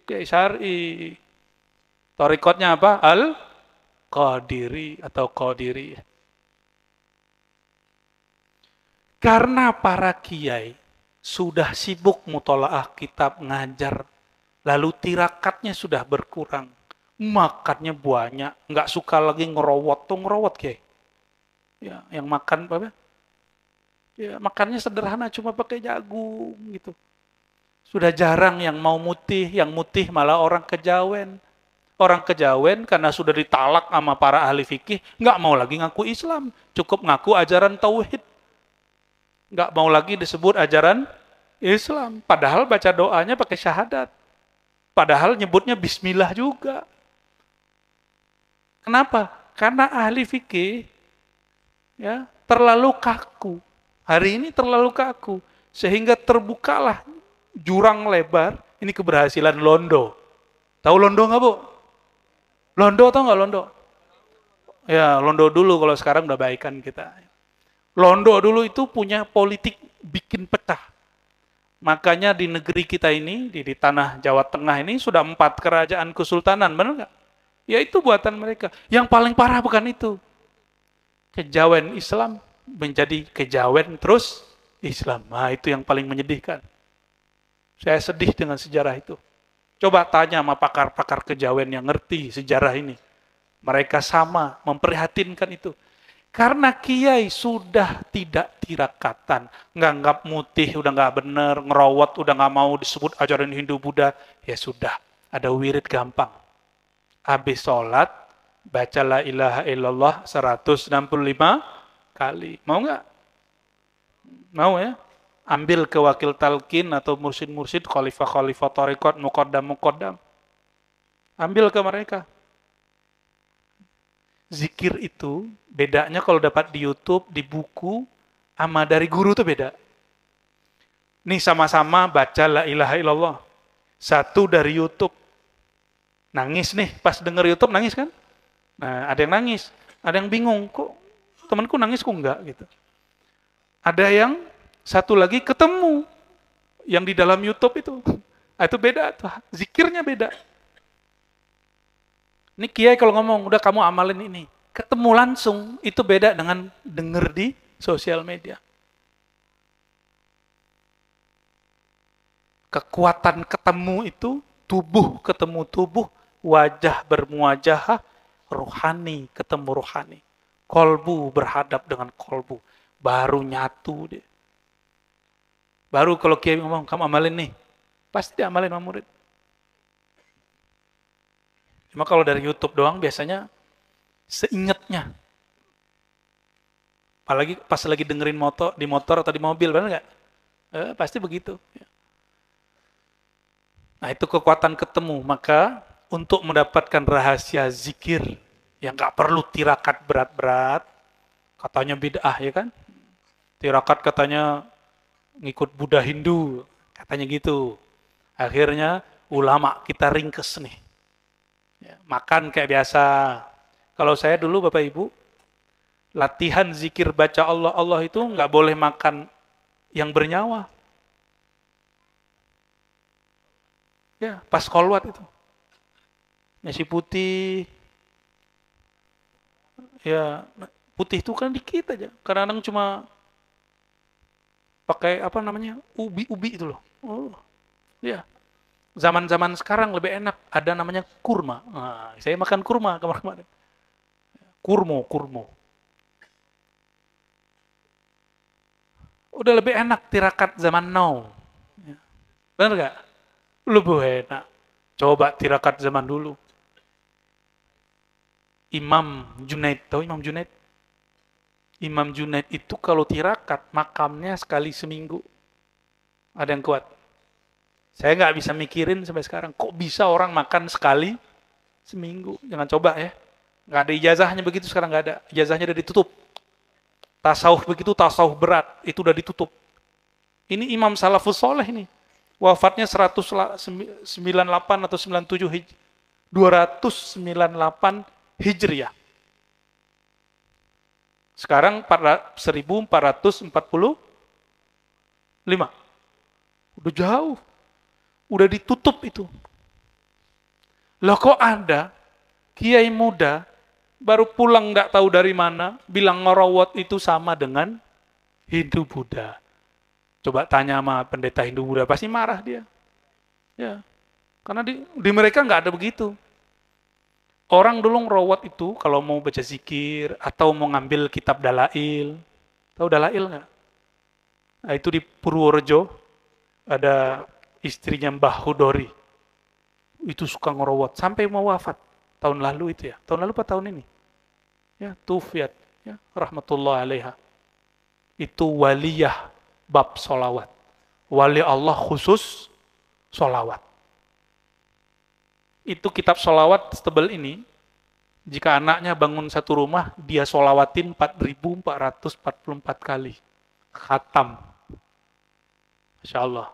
A: Kiai Syar'i. Torikotnya apa? Al-Qadiri atau Qadiri. Karena para kiai sudah sibuk mutolaah kitab, ngajar, lalu tirakatnya sudah berkurang, makannya banyak, nggak suka lagi ngerowot, tuh ngerowot kayak, ya, yang makan apa? Ya, makannya sederhana, cuma pakai jagung gitu. Sudah jarang yang mau mutih, yang mutih malah orang kejawen. Orang kejawen karena sudah ditalak sama para ahli fikih, nggak mau lagi ngaku Islam, cukup ngaku ajaran tauhid. Nggak mau lagi disebut ajaran Islam. Padahal baca doanya pakai syahadat. Padahal nyebutnya bismillah juga. Kenapa? Karena ahli fikih ya terlalu kaku. Hari ini terlalu kaku. Sehingga terbukalah jurang lebar. Ini keberhasilan Londo. Tahu Londo nggak, Bu? Londo tahu nggak Londo? Ya, Londo dulu, kalau sekarang udah baikan kita. Londo dulu itu punya politik bikin pecah. Makanya di negeri kita ini, di tanah Jawa Tengah ini, sudah 4 kerajaan kesultanan, benar nggak? Ya itu buatan mereka. Yang paling parah bukan itu. Kejawen Islam menjadi kejawen terus Islam. Nah itu yang paling menyedihkan. Saya sedih dengan sejarah itu. Coba tanya sama pakar-pakar kejawen yang ngerti sejarah ini. Mereka sama memprihatinkan itu. Karena kiai sudah tidak tirakatan, nganggap mutih udah nggak bener, ngerowot udah nggak mau disebut ajaran Hindu Buddha, ya sudah, ada wirid gampang. Habis sholat, baca la ilaha illallah 165 kali. Mau nggak? Mau ya? Ambil ke wakil talqin atau mursid-mursid, khalifah-khalifah tariqat, muqaddam-muqaddam. Ambil ke mereka. Zikir itu bedanya kalau dapat di YouTube, di buku, sama dari guru itu beda. Nih sama-sama baca la ilaha illallah. Satu dari YouTube. Nangis nih, pas denger YouTube nangis kan? Nah, ada yang nangis, ada yang bingung, kok temanku nangis kok enggak gitu. Ada yang satu lagi ketemu yang di dalam YouTube itu. Nah, itu beda tuh, zikirnya beda. Ini kiai kalau ngomong, udah kamu amalin ini. Ketemu langsung, itu beda dengan denger di sosial media. Kekuatan ketemu itu, tubuh ketemu tubuh, wajah bermuajahah, rohani ketemu rohani. Kolbu berhadap dengan kolbu. Baru nyatu deh. Baru kalau kiai ngomong, kamu amalin nih. Pasti amalin sama murid. Cuma kalau dari YouTube doang biasanya seingetnya. Apalagi pas lagi dengerin di motor atau di mobil, benar nggak? Pasti begitu. Nah itu kekuatan ketemu. Maka untuk mendapatkan rahasia zikir yang nggak perlu tirakat berat-berat, katanya bid'ah ya kan? Tirakat katanya ngikut Buddha Hindu, katanya gitu. Akhirnya ulama kita ringkes nih. Ya, makan kayak biasa. Kalau saya dulu Bapak Ibu, latihan zikir baca Allah itu nggak boleh makan yang bernyawa. Ya, pas kolwat itu. Nasi putih. Ya, putih itu kan dikit aja. Kadang-kadang cuma pakai apa namanya? Ubi-ubi itu loh. Oh, ya. Zaman-zaman sekarang lebih enak, ada namanya kurma. Nah, saya makan kurma kemarin-kemarin. Kurmo. Udah lebih enak tirakat zaman now. Benar gak? Lebih enak. Coba tirakat zaman dulu. Imam Junaid, tahu Imam Junaid? Imam Junaid itu kalau tirakat, makamnya sekali seminggu. Ada yang kuat? Saya nggak bisa mikirin sampai sekarang, kok bisa orang makan sekali seminggu? Jangan coba ya. Nggak ada ijazahnya begitu sekarang, nggak ada. Ijazahnya udah ditutup. Tasawuf begitu, tasawuf berat, itu udah ditutup. Ini Imam Salafus Soleh ini. Wafatnya 198 atau 97 298 Hijriah. Sekarang 1445. Udah jauh. Udah ditutup itu. Loh kok ada kiai muda baru pulang nggak tahu dari mana bilang ngerawat itu sama dengan Hindu Buddha. Coba tanya sama pendeta Hindu Buddha, pasti marah dia. Ya, karena di mereka nggak ada begitu. Orang dulu ngerawat itu kalau mau baca zikir atau mau ngambil kitab dalail. Tahu dalail nggak? Nah, itu di Purworejo ada istrinya Mbah Hudori. Itu suka ngerawat sampai mau wafat tahun lalu itu ya. Tahun lalu apa tahun ini? Ya, Tufiat, ya, rahmatullah alaiha. Itu waliyah bab solawat. Wali Allah khusus solawat. Itu kitab solawat setebal ini, jika anaknya bangun satu rumah, dia solawatin 4.444 kali. Khatam. Masya Allah.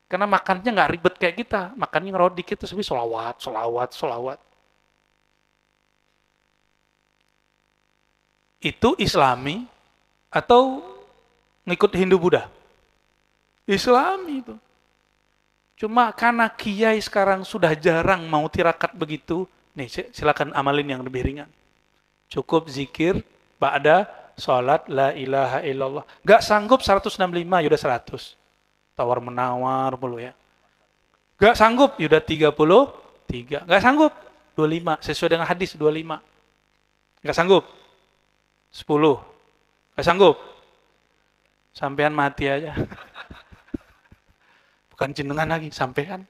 A: Karena makannya nggak ribet kayak kita. Makannya ngerot dikit, terus solawat, solawat, solawat. Itu Islami atau ngikut Hindu Buddha? Islami itu. Cuma karena kiai sekarang sudah jarang mau tirakat begitu, nih silakan amalin yang lebih ringan. Cukup zikir, ba'da, sholat, la ilaha illallah. Gak sanggup 165, yaudah 100. Tawar-menawar mulu ya. Gak sanggup, yaudah 33. Gak sanggup, 25. Sesuai dengan hadis 25. Gak sanggup, 10. Gak sanggup, sampean mati aja. Bukan jenengan lagi, sampean.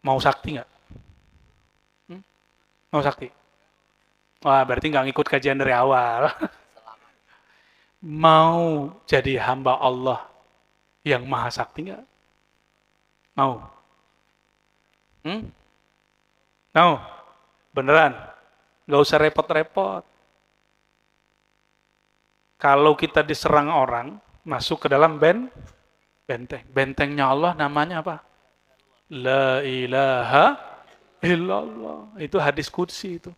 A: Mau sakti nggak? Hmm? Mau sakti? Wah, berarti nggak ngikut kajian dari awal. Mau jadi hamba Allah yang maha sakti nggak? Mau? Hmm? Mau? Beneran? Nggak usah repot-repot. Kalau kita diserang orang, masuk ke dalam benteng. Bentengnya Allah namanya apa? La ilaha illallah. Itu hadis qudsi itu.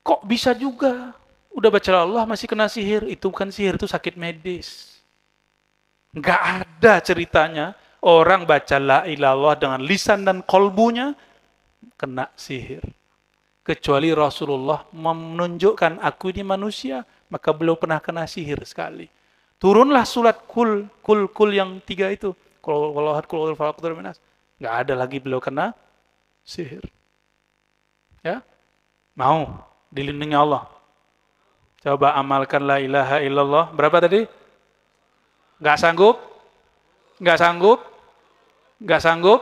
A: Kok bisa juga? Udah baca Allah masih kena sihir. Itu bukan sihir, itu sakit medis. Nggak ada ceritanya orang baca la ilallah dengan lisan dan kolbunya kena sihir. Kecuali Rasulullah menunjukkan aku ini manusia, maka beliau pernah kena sihir sekali. Turunlah surat kul yang 3 itu. Kul falaq minas. Nggak ada lagi beliau kena sihir. Ya, mau dilindungi Allah. Coba amalkan la ilaha illallah. Berapa tadi? Nggak sanggup? Nggak sanggup? Nggak sanggup?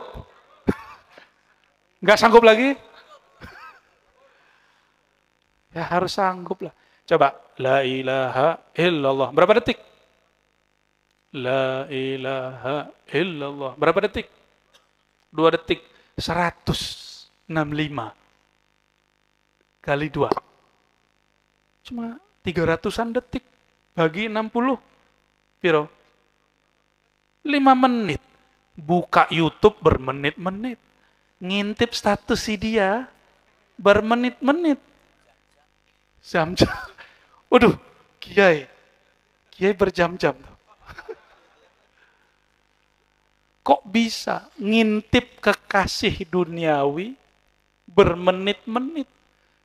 A: Nggak sanggup lagi? Ya harus sanggup lah. Coba. La ilaha illallah. Berapa detik? La ilaha illallah. Berapa detik? 2 detik. 165 kali 2. Cuma 300-an detik. Bagi 60. Piro? 5 menit. Buka YouTube bermenit-menit. Ngintip status si dia bermenit-menit. Jam-jam. Waduh, Kiai berjam-jam. Kok bisa ngintip kekasih duniawi bermenit-menit,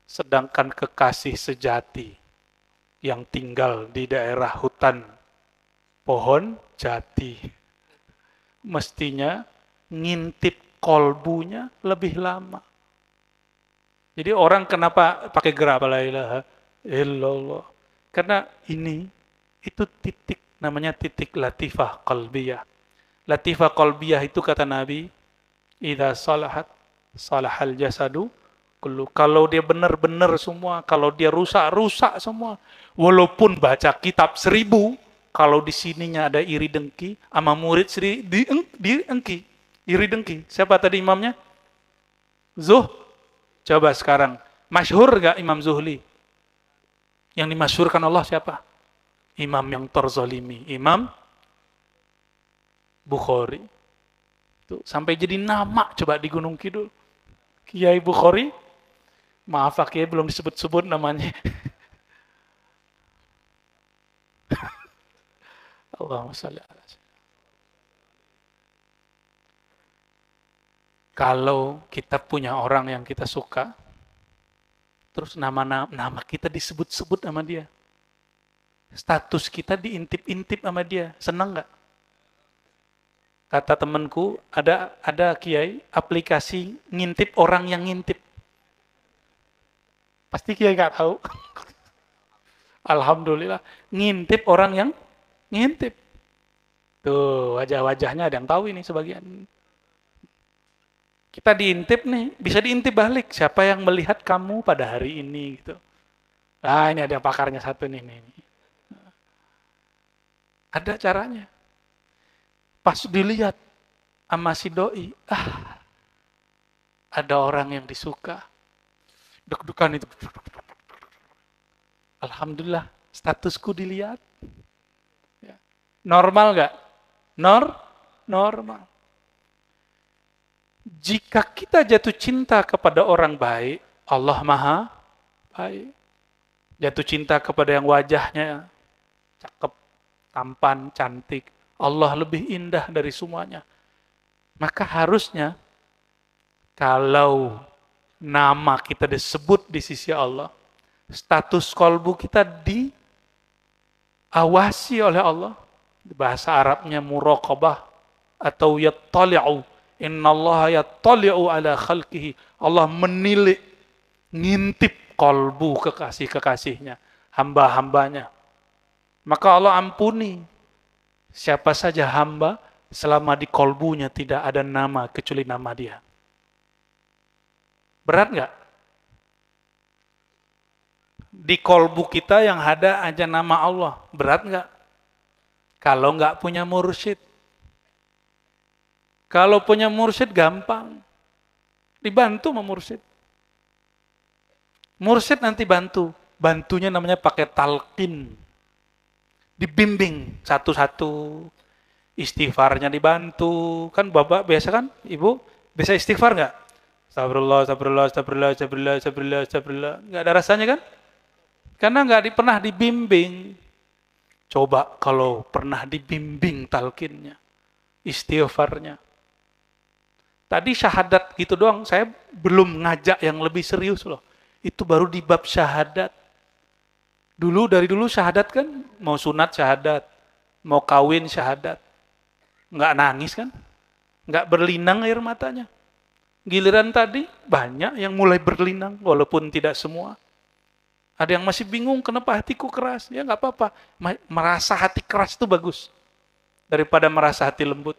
A: sedangkan kekasih sejati yang tinggal di daerah hutan pohon jati mestinya ngintip kolbunya lebih lama. Jadi orang kenapa pakai gerak la ilaha illallah? Karena itu titik, namanya titik latifah qalbiyah. Latifah qalbiyah itu kata Nabi, idza salahat salahal jasadu kullu. Kalau dia benar-benar semua, kalau dia rusak-rusak semua. Walaupun baca kitab 1000, kalau di sininya ada iri dengki, sama murid diengki, iri dengki. Siapa tadi imamnya? Coba sekarang, masyhur gak Imam Zuhli? Yang dimasyhurkan Allah siapa? Imam yang terzolimi, Imam Bukhari. Tuh, sampai jadi nama coba di Gunung Kidul. Kiai Bukhari, maaf Pak Kiai belum disebut-sebut namanya. Allahumma shalli ala. Kalau kita punya orang yang kita suka, terus nama kita disebut-sebut sama dia. Status kita diintip-intip sama dia. Senang nggak? Kata temanku, ada kiai aplikasi ngintip orang yang ngintip. Pasti kiai nggak tahu. Alhamdulillah, ngintip orang yang ngintip. Tuh, wajah-wajahnya ada yang tahu ini sebagian. Kita diintip nih, bisa diintip balik. Siapa yang melihat kamu pada hari ini gitu. Ah, ini ada pakarnya satu nih. Ada caranya. Pas dilihat sama si doi, ada orang yang disuka. Deg-degan itu. Alhamdulillah, statusku dilihat. Normal nggak? Normal. Jika kita jatuh cinta kepada orang baik, Allah Maha baik. Jatuh cinta kepada yang wajahnya cakep, tampan, cantik, Allah lebih indah dari semuanya. Maka harusnya kalau nama kita disebut di sisi Allah, status kolbu kita diawasi oleh Allah. Bahasa Arabnya muraqabah atau yattali'u. Innallaha yattali'u ala khalqihi. Allah menilik, ngintip kolbu kekasih-kekasihnya, hamba-hambanya. Maka Allah ampuni siapa saja hamba selama di kolbunya tidak ada nama kecuali nama dia. Berat nggak? Di kolbu kita yang ada aja nama Allah. Berat nggak? Kalau nggak punya mursyid. Kalau punya mursyid gampang. Dibantu sama mursyid. Mursyid nanti bantu. Bantunya namanya pakai talqin. Dibimbing satu-satu. Istighfarnya dibantu. Kan bapak biasa kan? Ibu bisa istighfar nggak? Astagfirullah, astagfirullah, astagfirullah, astagfirullah, astagfirullah, astagfirullah. Nggak ada rasanya kan? Karena nggak pernah dibimbing. Coba kalau pernah dibimbing talqinnya. Istighfarnya. Tadi syahadat gitu doang, saya belum ngajak yang lebih serius loh. Itu baru di bab syahadat. Dari dulu syahadat kan, mau sunat syahadat, mau kawin syahadat. Nggak nangis kan? Nggak berlinang air matanya. Giliran tadi, banyak yang mulai berlinang, walaupun tidak semua. Ada yang masih bingung, kenapa hatiku keras? Ya nggak apa-apa, merasa hati keras itu bagus. Daripada merasa hati lembut.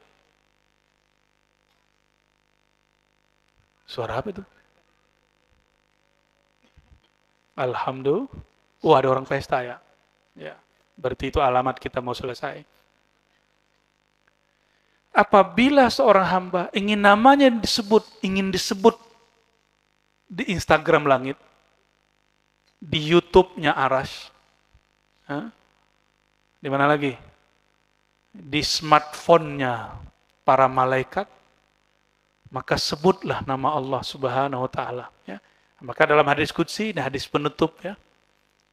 A: Suara apa itu? Alhamdulillah. Ada orang pesta ya. Ya, berarti itu alamat kita mau selesai. Apabila seorang hamba ingin namanya ingin disebut di Instagram langit, di YouTube-nya Arash, di mana lagi? Di smartphone-nya para malaikat, maka sebutlah nama Allah Subhanahu wa taala ya. Maka dalam hadis qudsi, hadis penutup ya.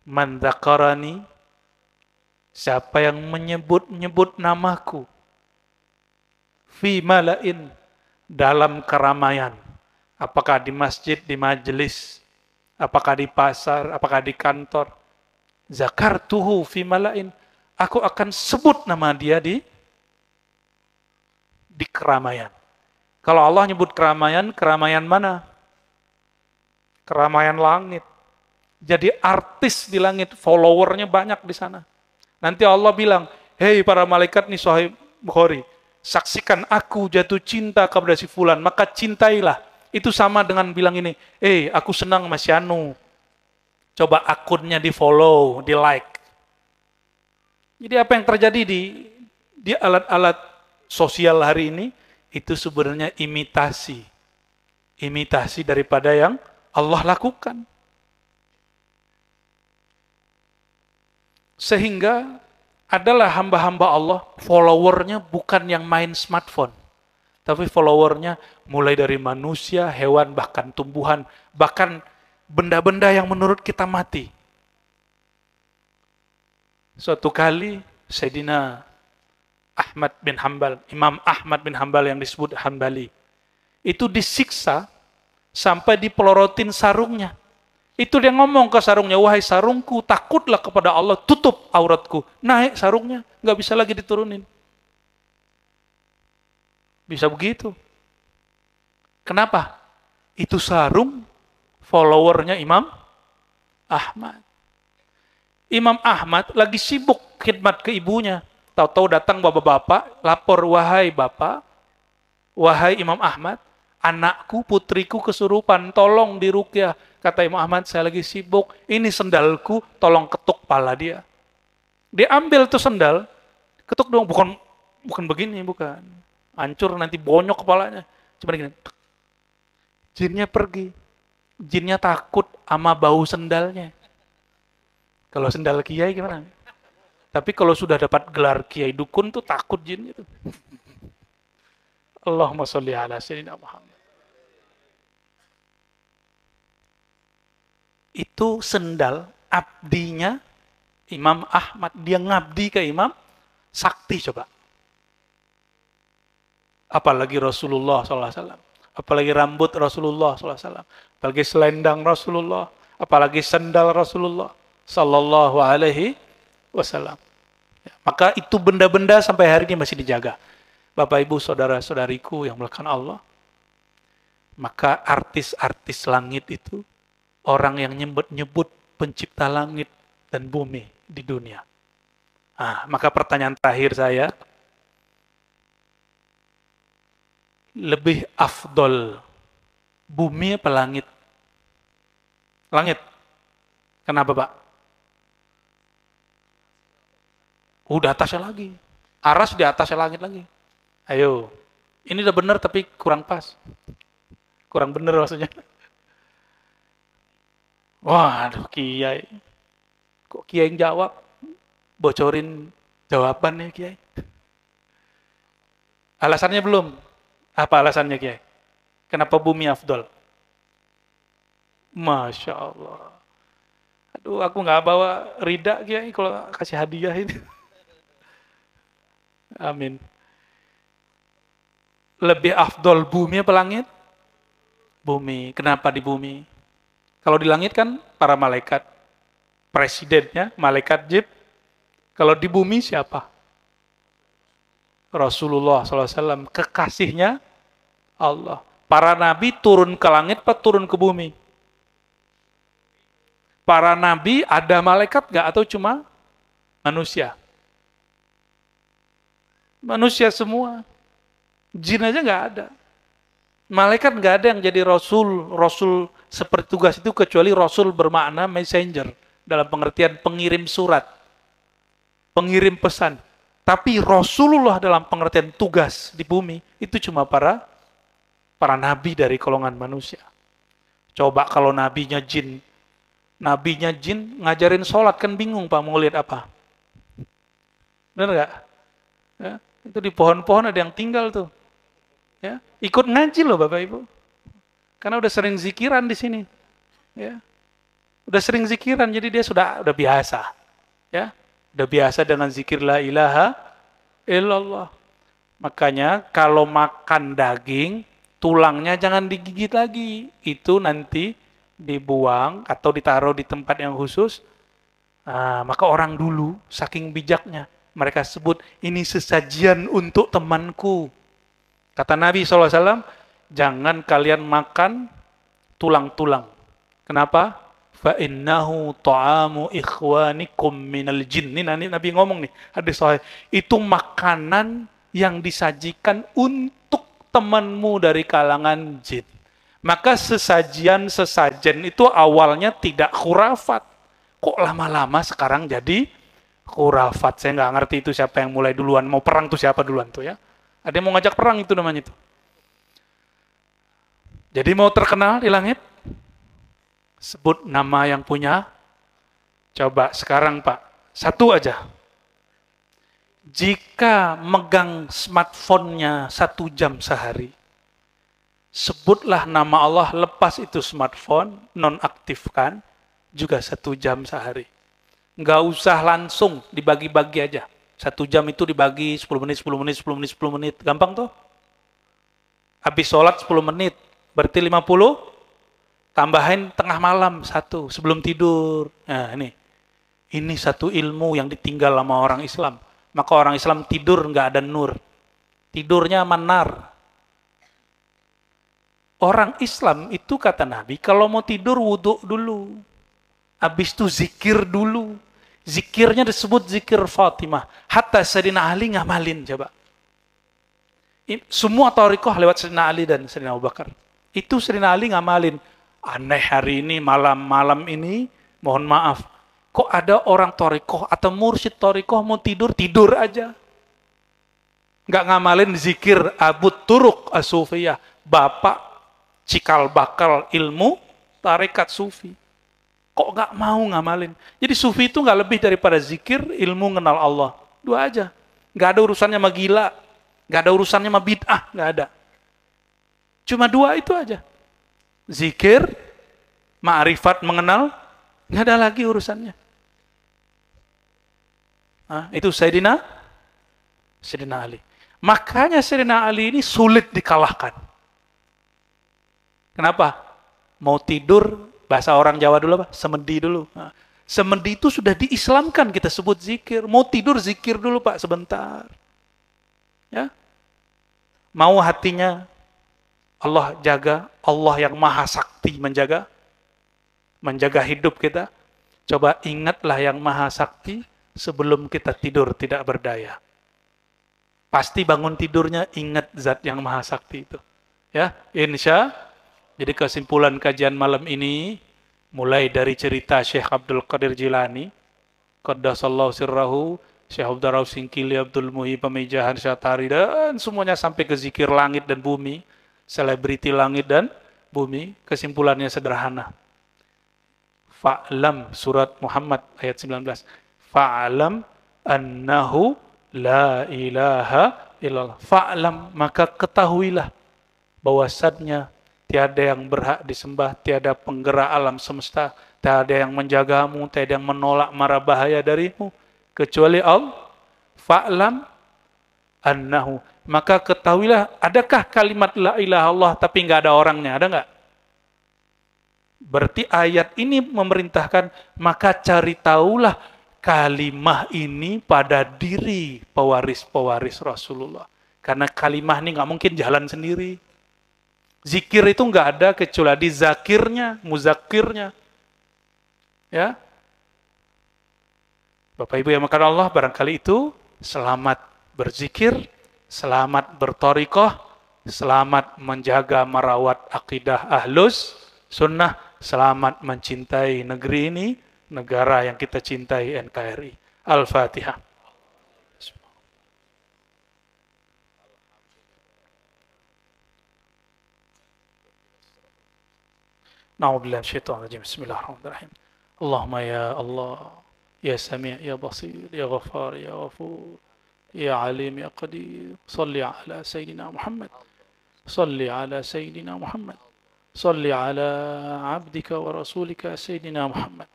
A: Man dzakarani, siapa yang menyebut namaku fi malain, dalam keramaian, apakah di masjid, di majelis, apakah di pasar, apakah di kantor, zakartuhu fi malain, aku akan sebut nama dia di keramaian. Kalau Allah nyebut keramaian, keramaian mana? Keramaian langit. Jadi artis di langit, followernya banyak di sana. Nanti Allah bilang, hei para malaikat nih Sahih Bukhari, saksikan aku jatuh cinta kepada si fulan, maka cintailah. Itu sama dengan bilang ini, aku senang sama si Anu. Coba akunnya di follow, di like. Jadi apa yang terjadi di alat-alat sosial hari ini, itu sebenarnya imitasi. Imitasi daripada yang Allah lakukan. Sehingga adalah hamba-hamba Allah, followernya bukan yang main smartphone. Tapi followernya mulai dari manusia, hewan, bahkan tumbuhan, bahkan benda-benda yang menurut kita mati. Suatu kali, Sayyidina Ahmad bin Hanbal, Imam Ahmad bin Hanbal yang disebut Hanbali, itu disiksa sampai dipelorotin sarungnya. Itu dia ngomong ke sarungnya, wahai sarungku, takutlah kepada Allah, tutup auratku. Naik sarungnya, nggak bisa lagi diturunin. Bisa begitu. Kenapa? Itu sarung followernya Imam Ahmad. Imam Ahmad lagi sibuk khidmat ke ibunya. Tahu-tahu datang bapak-bapak, lapor, wahai bapak, wahai Imam Ahmad, anakku, putriku kesurupan, tolong diruqyah. Kata Imam Ahmad, saya lagi sibuk, ini sendalku, tolong ketuk pala dia. Dia ambil tuh sendal, ketuk dong, bukan begini, bukan. Hancur nanti bonyok kepalanya. Cuma gini, jinnya pergi. Jinnya takut sama bau sendalnya. Kalau sendal kiai gimana? Tapi kalau sudah dapat gelar kiai dukun tuh takut jin itu. Allahumma sholli ala sayyidina Muhammad. Itu sendal abdinya Imam Ahmad. Dia ngabdi ke Imam Sakti coba. Apalagi Rasulullah SAW. Apalagi rambut Rasulullah SAW. Apalagi selendang Rasulullah. Apalagi sendal Rasulullah Sallallahu Alaihi Wasallam. Maka itu benda-benda sampai hari ini masih dijaga. Bapak Ibu saudara-saudariku yang melakukan Allah. Maka artis-artis langit itu orang yang nyebut-nyebut pencipta langit dan bumi di dunia. Maka pertanyaan terakhir saya, lebih afdol bumi apa langit? Langit. Kenapa, Pak? Udah atasnya lagi. Aras di atasnya langit lagi. Ayo. Ini udah benar tapi kurang pas. Kurang benar maksudnya. Waduh, kiai. Kok kiai yang jawab? Bocorin jawabannya, kiai. Alasannya belum. Apa alasannya, kiai? Kenapa bumi afdol? Masya Allah. Aduh, aku nggak bawa rida, kiai, kalau kasih hadiah ini. Amin. Lebih afdol bumi apa langit? Bumi. Kenapa di bumi? Kalau di langit kan para malaikat. Presidennya, malaikat Jib. Kalau di bumi siapa? Rasulullah SAW. Kekasihnya Allah. Para nabi turun ke langit apa turun ke bumi? Para nabi ada malaikat nggak atau cuma manusia? Manusia semua. Jin aja nggak ada. Malaikat nggak ada yang jadi rasul. Rasul seperti tugas itu kecuali rasul bermakna messenger. Dalam pengertian pengirim surat. Pengirim pesan. Tapi Rasulullah dalam pengertian tugas di bumi, itu cuma para nabi dari golongan manusia. Coba kalau nabinya jin ngajarin sholat, kan bingung Pak, mau lihat apa? Benar nggak? Ya, itu di pohon-pohon ada yang tinggal tuh. Ya, ikut ngaji loh Bapak Ibu. Karena udah sering zikiran di sini. Ya. Udah sering zikiran, jadi dia sudah biasa. Ya. Udah biasa dengan zikir la ilaha illallah. Makanya kalau makan daging, tulangnya jangan digigit lagi. Itu nanti dibuang atau ditaruh di tempat yang khusus. Maka orang dulu saking bijaknya, mereka sebut ini sesajian untuk temanku. Kata Nabi SAW, jangan kalian makan tulang-tulang. Kenapa? Fa'innahu ta'amu ikhwanikum minal jin. Ini Nabi ngomong nih, hadis sahih. Itu makanan yang disajikan untuk temanmu dari kalangan jin. Maka sesajen itu awalnya tidak khurafat. Kok lama-lama sekarang jadi khurafat? Saya nggak ngerti itu siapa yang mulai duluan. Mau perang tuh siapa duluan tuh ya? Ada yang mau ngajak perang itu namanya itu. Jadi mau terkenal di langit? Sebut nama yang punya. Coba sekarang Pak, satu aja. Jika megang smartphone-nya 1 jam sehari, sebutlah nama Allah, lepas itu smartphone, nonaktifkan, juga 1 jam sehari. Nggak usah langsung dibagi-bagi aja. 1 jam itu dibagi 10 menit, 10 menit, 10 menit, 10 menit. Gampang tuh? Habis sholat 10 menit, berarti 50, tambahin tengah malam 1, sebelum tidur. Nah ini satu ilmu yang ditinggal sama orang Islam. Maka orang Islam tidur nggak ada nur. Tidurnya manar. Orang Islam itu kata Nabi, kalau mau tidur wudhu dulu. Habis itu zikir dulu. Zikirnya disebut zikir Fatimah. Hatta Sayyidina Ali ngamalin, coba. Semua thariqah lewat Sayyidina Ali dan Sayyidina Abu Bakar. Itu Sayyidina Ali ngamalin. Aneh hari ini, malam ini, mohon maaf. Kok ada orang thariqah atau mursyid thariqah mau tidur, tidur aja. Nggak ngamalin zikir Abu Turuq As-Sufiyah. Bapak cikal bakal ilmu tarekat sufi. Kok nggak mau ngamalin? Jadi sufi itu nggak lebih daripada zikir, ilmu kenal Allah. Dua aja. Nggak ada urusannya sama gila. Nggak ada urusannya sama bid'ah. Nggak ada. Cuma dua itu aja. Zikir, ma'rifat mengenal, nggak ada lagi urusannya. Nah, itu Sayyidina Ali. Makanya Sayyidina Ali ini sulit dikalahkan. Kenapa? Mau tidur, bahasa orang Jawa dulu apa? Semedi dulu. Nah, semedi itu sudah diislamkan, kita sebut zikir. Mau tidur, zikir dulu Pak, sebentar. Ya. Mau hatinya Allah jaga, Allah yang maha sakti menjaga hidup kita. Coba ingatlah yang maha sakti sebelum kita tidur tidak berdaya. Pasti bangun tidurnya ingat zat yang maha sakti itu. Ya, insya. Jadi kesimpulan kajian malam ini, mulai dari cerita Syekh Abdul Qadir Jilani, Qaddasallahu sirrahu, Syekh Abdul Rauf Singkili, Abdul Muhi, Pemijahan Syatari, dan semuanya sampai ke zikir langit dan bumi, selebriti langit dan bumi, kesimpulannya sederhana. Fa'lam, surat Muhammad ayat 19. Fa'lam annahu la ilaha illallah. Fa'lam, maka ketahuilah bahwasannya tiada yang berhak disembah, tiada penggerak alam semesta, tiada yang menjagamu, tiada yang menolak mara bahaya darimu, kecuali Allah. Fa'lam annahu. Maka ketahuilah, adakah kalimat la ilaha Allah tapi nggak ada orangnya? Ada nggak? Berarti ayat ini memerintahkan, maka cari tahulah kalimah ini pada diri pewaris-pewaris Rasulullah. Karena kalimah ini nggak mungkin jalan sendiri. Zikir itu nggak ada kecuali di zakirnya, muzakirnya. Ya, Bapak Ibu yang makan Allah, barangkali itu selamat berzikir, selamat berthariqah, selamat menjaga merawat akidah ahlus sunnah, selamat mencintai negeri ini, negara yang kita cintai, NKRI. Al-Fatihah. Na'udzubillahi minasyaitonir rajim. Bismillahirrahmanirrahim. Allahumma ya Allah, ya Sami' ya Basir, ya Ghaffar ya Ghafur, ya Alim ya Qadir. Salli ala Sayyidina Muhammad. Salli ala Sayyidina Muhammad. Salli ala abdika wa rasulika Sayyidina Muhammad.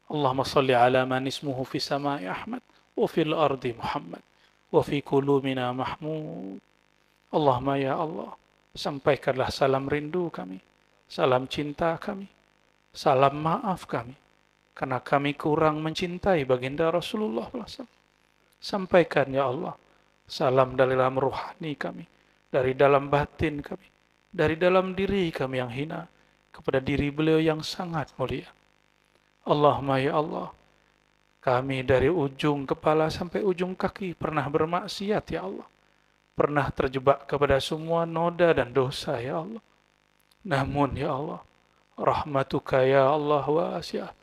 A: Allahumma salli ala man ismuhu fi sama'i Ahmad wa fil ardi Muhammad wa fi qulubina Mahmud. Allahumma ya Allah, sampaikanlah salam rindu kami, salam cinta kami, salam maaf kami, karena kami kurang mencintai baginda Rasulullah SAW. Sampaikan ya Allah, salam dari dalam ruhani kami, dari dalam batin kami, dari dalam diri kami yang hina, kepada diri beliau yang sangat mulia. Allahumma ya Allah, kami dari ujung kepala sampai ujung kaki pernah bermaksiat ya Allah. Pernah terjebak kepada semua noda dan dosa ya Allah. Namun ya Allah, rahmatuka ya Allah wasi'ah.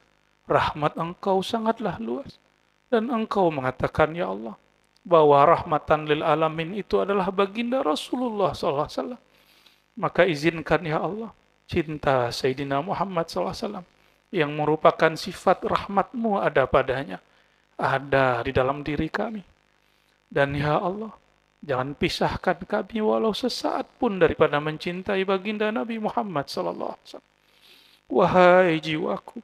A: Rahmat engkau sangatlah luas. Dan engkau mengatakan ya Allah, bahwa rahmatan lil alamin itu adalah baginda Rasulullah SAW. Maka izinkan ya Allah, cinta Sayyidina Muhammad SAW, yang merupakan sifat rahmatmu ada padanya, ada di dalam diri kami. Dan ya Allah, jangan pisahkan kami walau sesaat pun daripada mencintai baginda Nabi Muhammad SAW. Wahai jiwaku,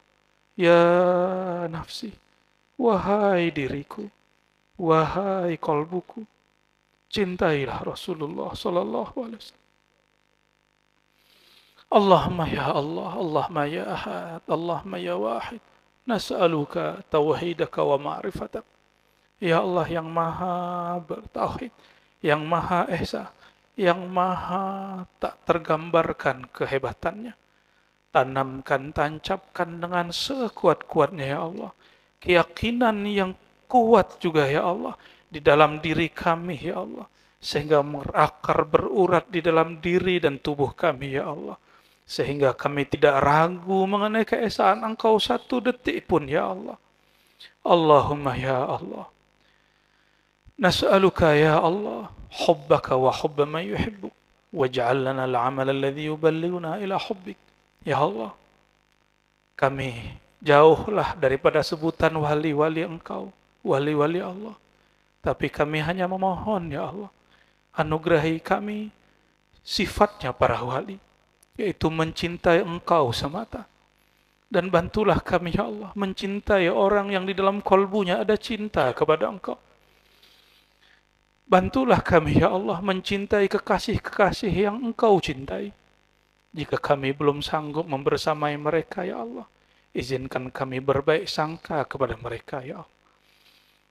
A: ya nafsi, wahai diriku, wahai kolbuku, cintailah Rasulullah SAW. Allahumma ya Allah, Allahumma ya Ahad, Allahumma ya Wahid, nas'aluka tauhidaka wa ma'rifatak. Ya Allah yang maha bertauhid, yang maha esa, yang maha tak tergambarkan kehebatannya. Tanamkan, tancapkan dengan sekuat-kuatnya ya Allah. Keyakinan yang kuat juga ya Allah di dalam diri kami ya Allah. Sehingga berakar berurat di dalam diri dan tubuh kami ya Allah. Sehingga kami tidak ragu mengenai keesaan Engkau satu detik pun ya Allah. Allahumma ya Allah. Nas'aluka ya Allah hubbaka wa hubba man yuhibbuk. Waj'al lana al-amal alladhi yuballighuna ila hubbik. Ya Allah, kami jauhlah daripada sebutan wali-wali Engkau, wali-wali Allah. Tapi kami hanya memohon, ya Allah, anugerahi kami sifatnya para wali, yaitu mencintai Engkau semata. Dan bantulah kami, ya Allah, mencintai orang yang di dalam kolbunya ada cinta kepada Engkau. Bantulah kami, ya Allah, mencintai kekasih-kekasih yang Engkau cintai. Jika kami belum sanggup membersamai mereka, ya Allah, izinkan kami berbaik sangka kepada mereka, ya Allah.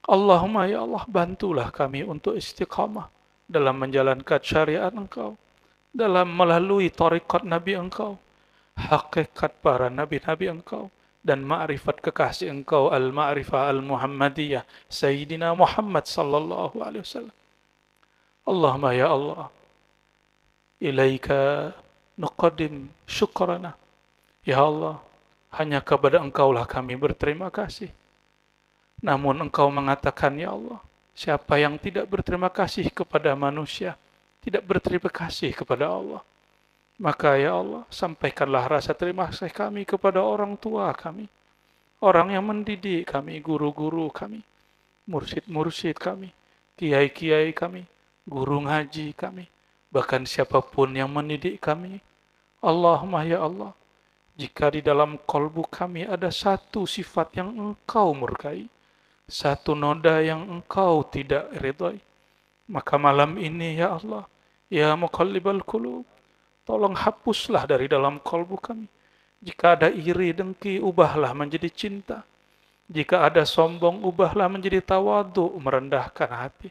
A: Allahumma ya Allah, bantulah kami untuk istiqamah dalam menjalankan syariat Engkau, dalam melalui tarikat Nabi Engkau, hakikat para nabi-nabi Engkau, dan ma'rifat kekasih Engkau, al-ma'rifah al-Muhammadiyah, Sayyidina Muhammad sallallahu alaihi wasallam. Allahumma ya Allah, ilaika nuqaddim syukrana. Ya Allah, hanya kepada Engkaulah kami berterima kasih. Namun Engkau mengatakan, ya Allah, siapa yang tidak berterima kasih kepada manusia, tidak berterima kasih kepada Allah. Maka ya Allah, sampaikanlah rasa terima kasih kami kepada orang tua kami, orang yang mendidik kami, guru-guru kami, mursyid-mursyid kami, kiai-kiai kami, guru ngaji kami, bahkan siapapun yang mendidik kami. Allahumma ya Allah, jika di dalam kolbu kami ada satu sifat yang Engkau murkai, satu noda yang Engkau tidak ridhai, maka malam ini ya Allah, ya muqallibal qulub, tolong hapuslah dari dalam kolbu kami. Jika ada iri dengki, ubahlah menjadi cinta. Jika ada sombong, ubahlah menjadi tawadhu, merendahkan hati.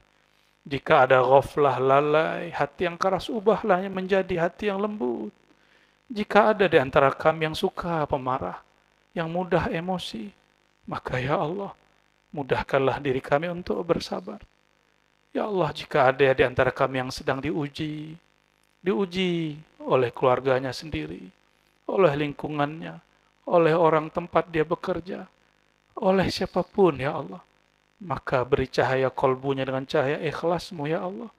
A: Jika ada ghaflah, lalai, hati yang keras, ubahlah menjadi hati yang lembut. Jika ada di antara kami yang suka pemarah, yang mudah emosi, maka ya Allah, mudahkanlah diri kami untuk bersabar. Ya Allah, jika ada di antara kami yang sedang diuji oleh keluarganya sendiri, oleh lingkungannya, oleh orang tempat dia bekerja, oleh siapapun ya Allah, maka beri cahaya kolbunya dengan cahaya ikhlasmu ya Allah,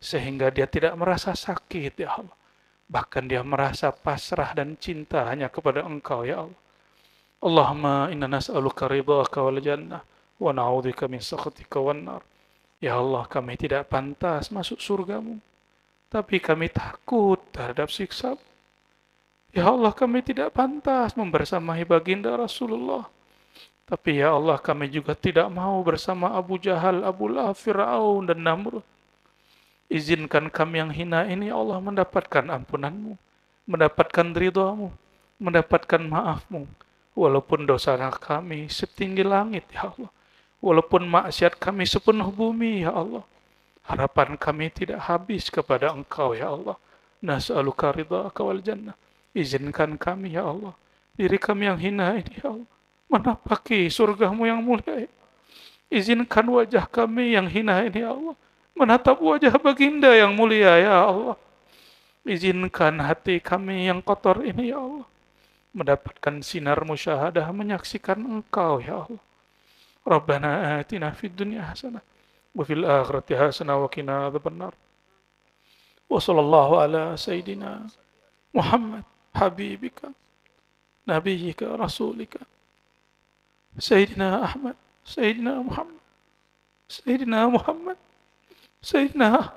A: sehingga dia tidak merasa sakit ya Allah. Bahkan dia merasa pasrah dan cinta hanya kepada Engkau ya Allah. Allahumma inna nas'aluka ridhaka wal jannah wa na'udzubika min sakhatika wan nar. Ya Allah, kami tidak pantas masuk surgamu, tapi kami takut terhadap siksa. Ya Allah, kami tidak pantas membersamai baginda Rasulullah. Tapi ya Allah, kami juga tidak mau bersama Abu Jahal, Abu Lahab, Fir'aun, dan Namrud. Izinkan kami yang hina ini, Allah, mendapatkan ampunan-Mu, mendapatkan ridha-Mu, mendapatkan maaf-Mu. Walaupun dosa kami setinggi langit, ya Allah. Walaupun maksiat kami sepenuh bumi, ya Allah. Harapan kami tidak habis kepada Engkau, ya Allah. Nas'aluka ridhaka wal jannah. Izinkan kami, ya Allah, diri kami yang hina ini, ya Allah, menapaki surga-Mu yang mulia. Izinkan wajah kami yang hina ini, ya Allah, menatap wajah baginda yang mulia, ya Allah. Izinkan hati kami yang kotor ini, ya Allah, mendapatkan sinar musyahadah menyaksikan Engkau, ya Allah. Rabbana atina fid dunya hasanah wa fil akhirati hasanah wa qina adzabannar. Wa sallallahu ala sayyidina Muhammad habibika nabiyyika rasulika Sayyidina Ahmad, Sayyidina Muhammad, Sayyidina Muhammad, Sayyidina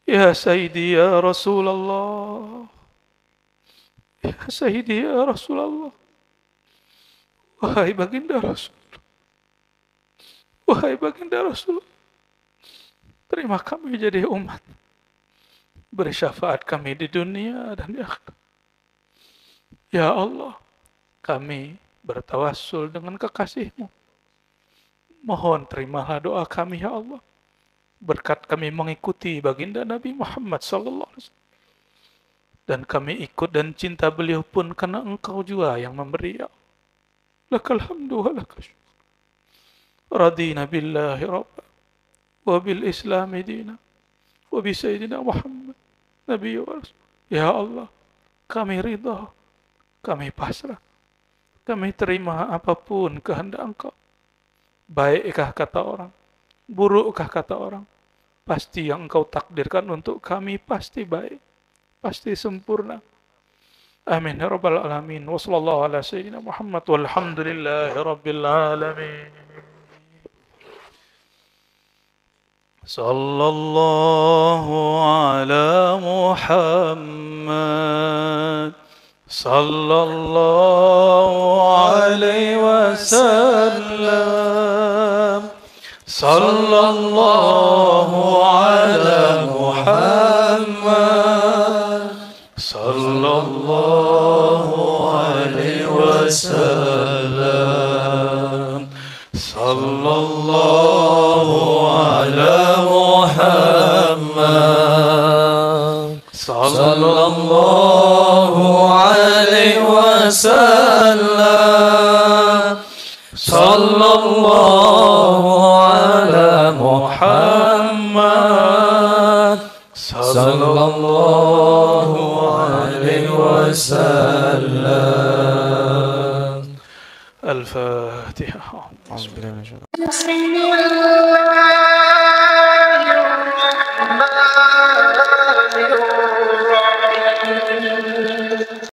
A: Ya Sayyidi Ya Rasulullah, Ya Sayyidi Ya Rasulullah. Wahai baginda Rasul, wahai baginda Rasul, terima kami jadi umat, beri syafaat kami di dunia dan di akhirat. Ya Allah, kami bertawassul dengan kekasih-Mu. Mohon terimalah doa kami, ya Allah. Berkat kami mengikuti baginda Nabi Muhammad SAW. Dan kami ikut dan cinta beliau pun karena Engkau juga yang memberi, ya Allah. Lakal hamdu wa lakal syukur. Radina billahi rabba wa bil islami dina wa bi sayyidina Muhammad Nabi wa Rasul. Ya Allah, kami ridha, kami pasrah, kami terima apapun kehendak Engkau. Baikkah kata orang, burukkah kata orang, pasti yang Engkau takdirkan untuk kami pasti baik, pasti sempurna. Amin ya rabbal alamin. Wa sallallahu ala sayyidina Muhammad walhamdulillahi rabbil alamin. Sallallahu ala Muhammad sallallahu alaihi wasallam. Sallallahu ala Muhammad sallallahu alaihi wasallam. Sallallahu ala Muhammad sallallahu alaihi wasallam. Sallallahu ala Muhammad sallallahu alaihi wasallam. Al-Fatihah.
B: أعوذ بالله من الشيطان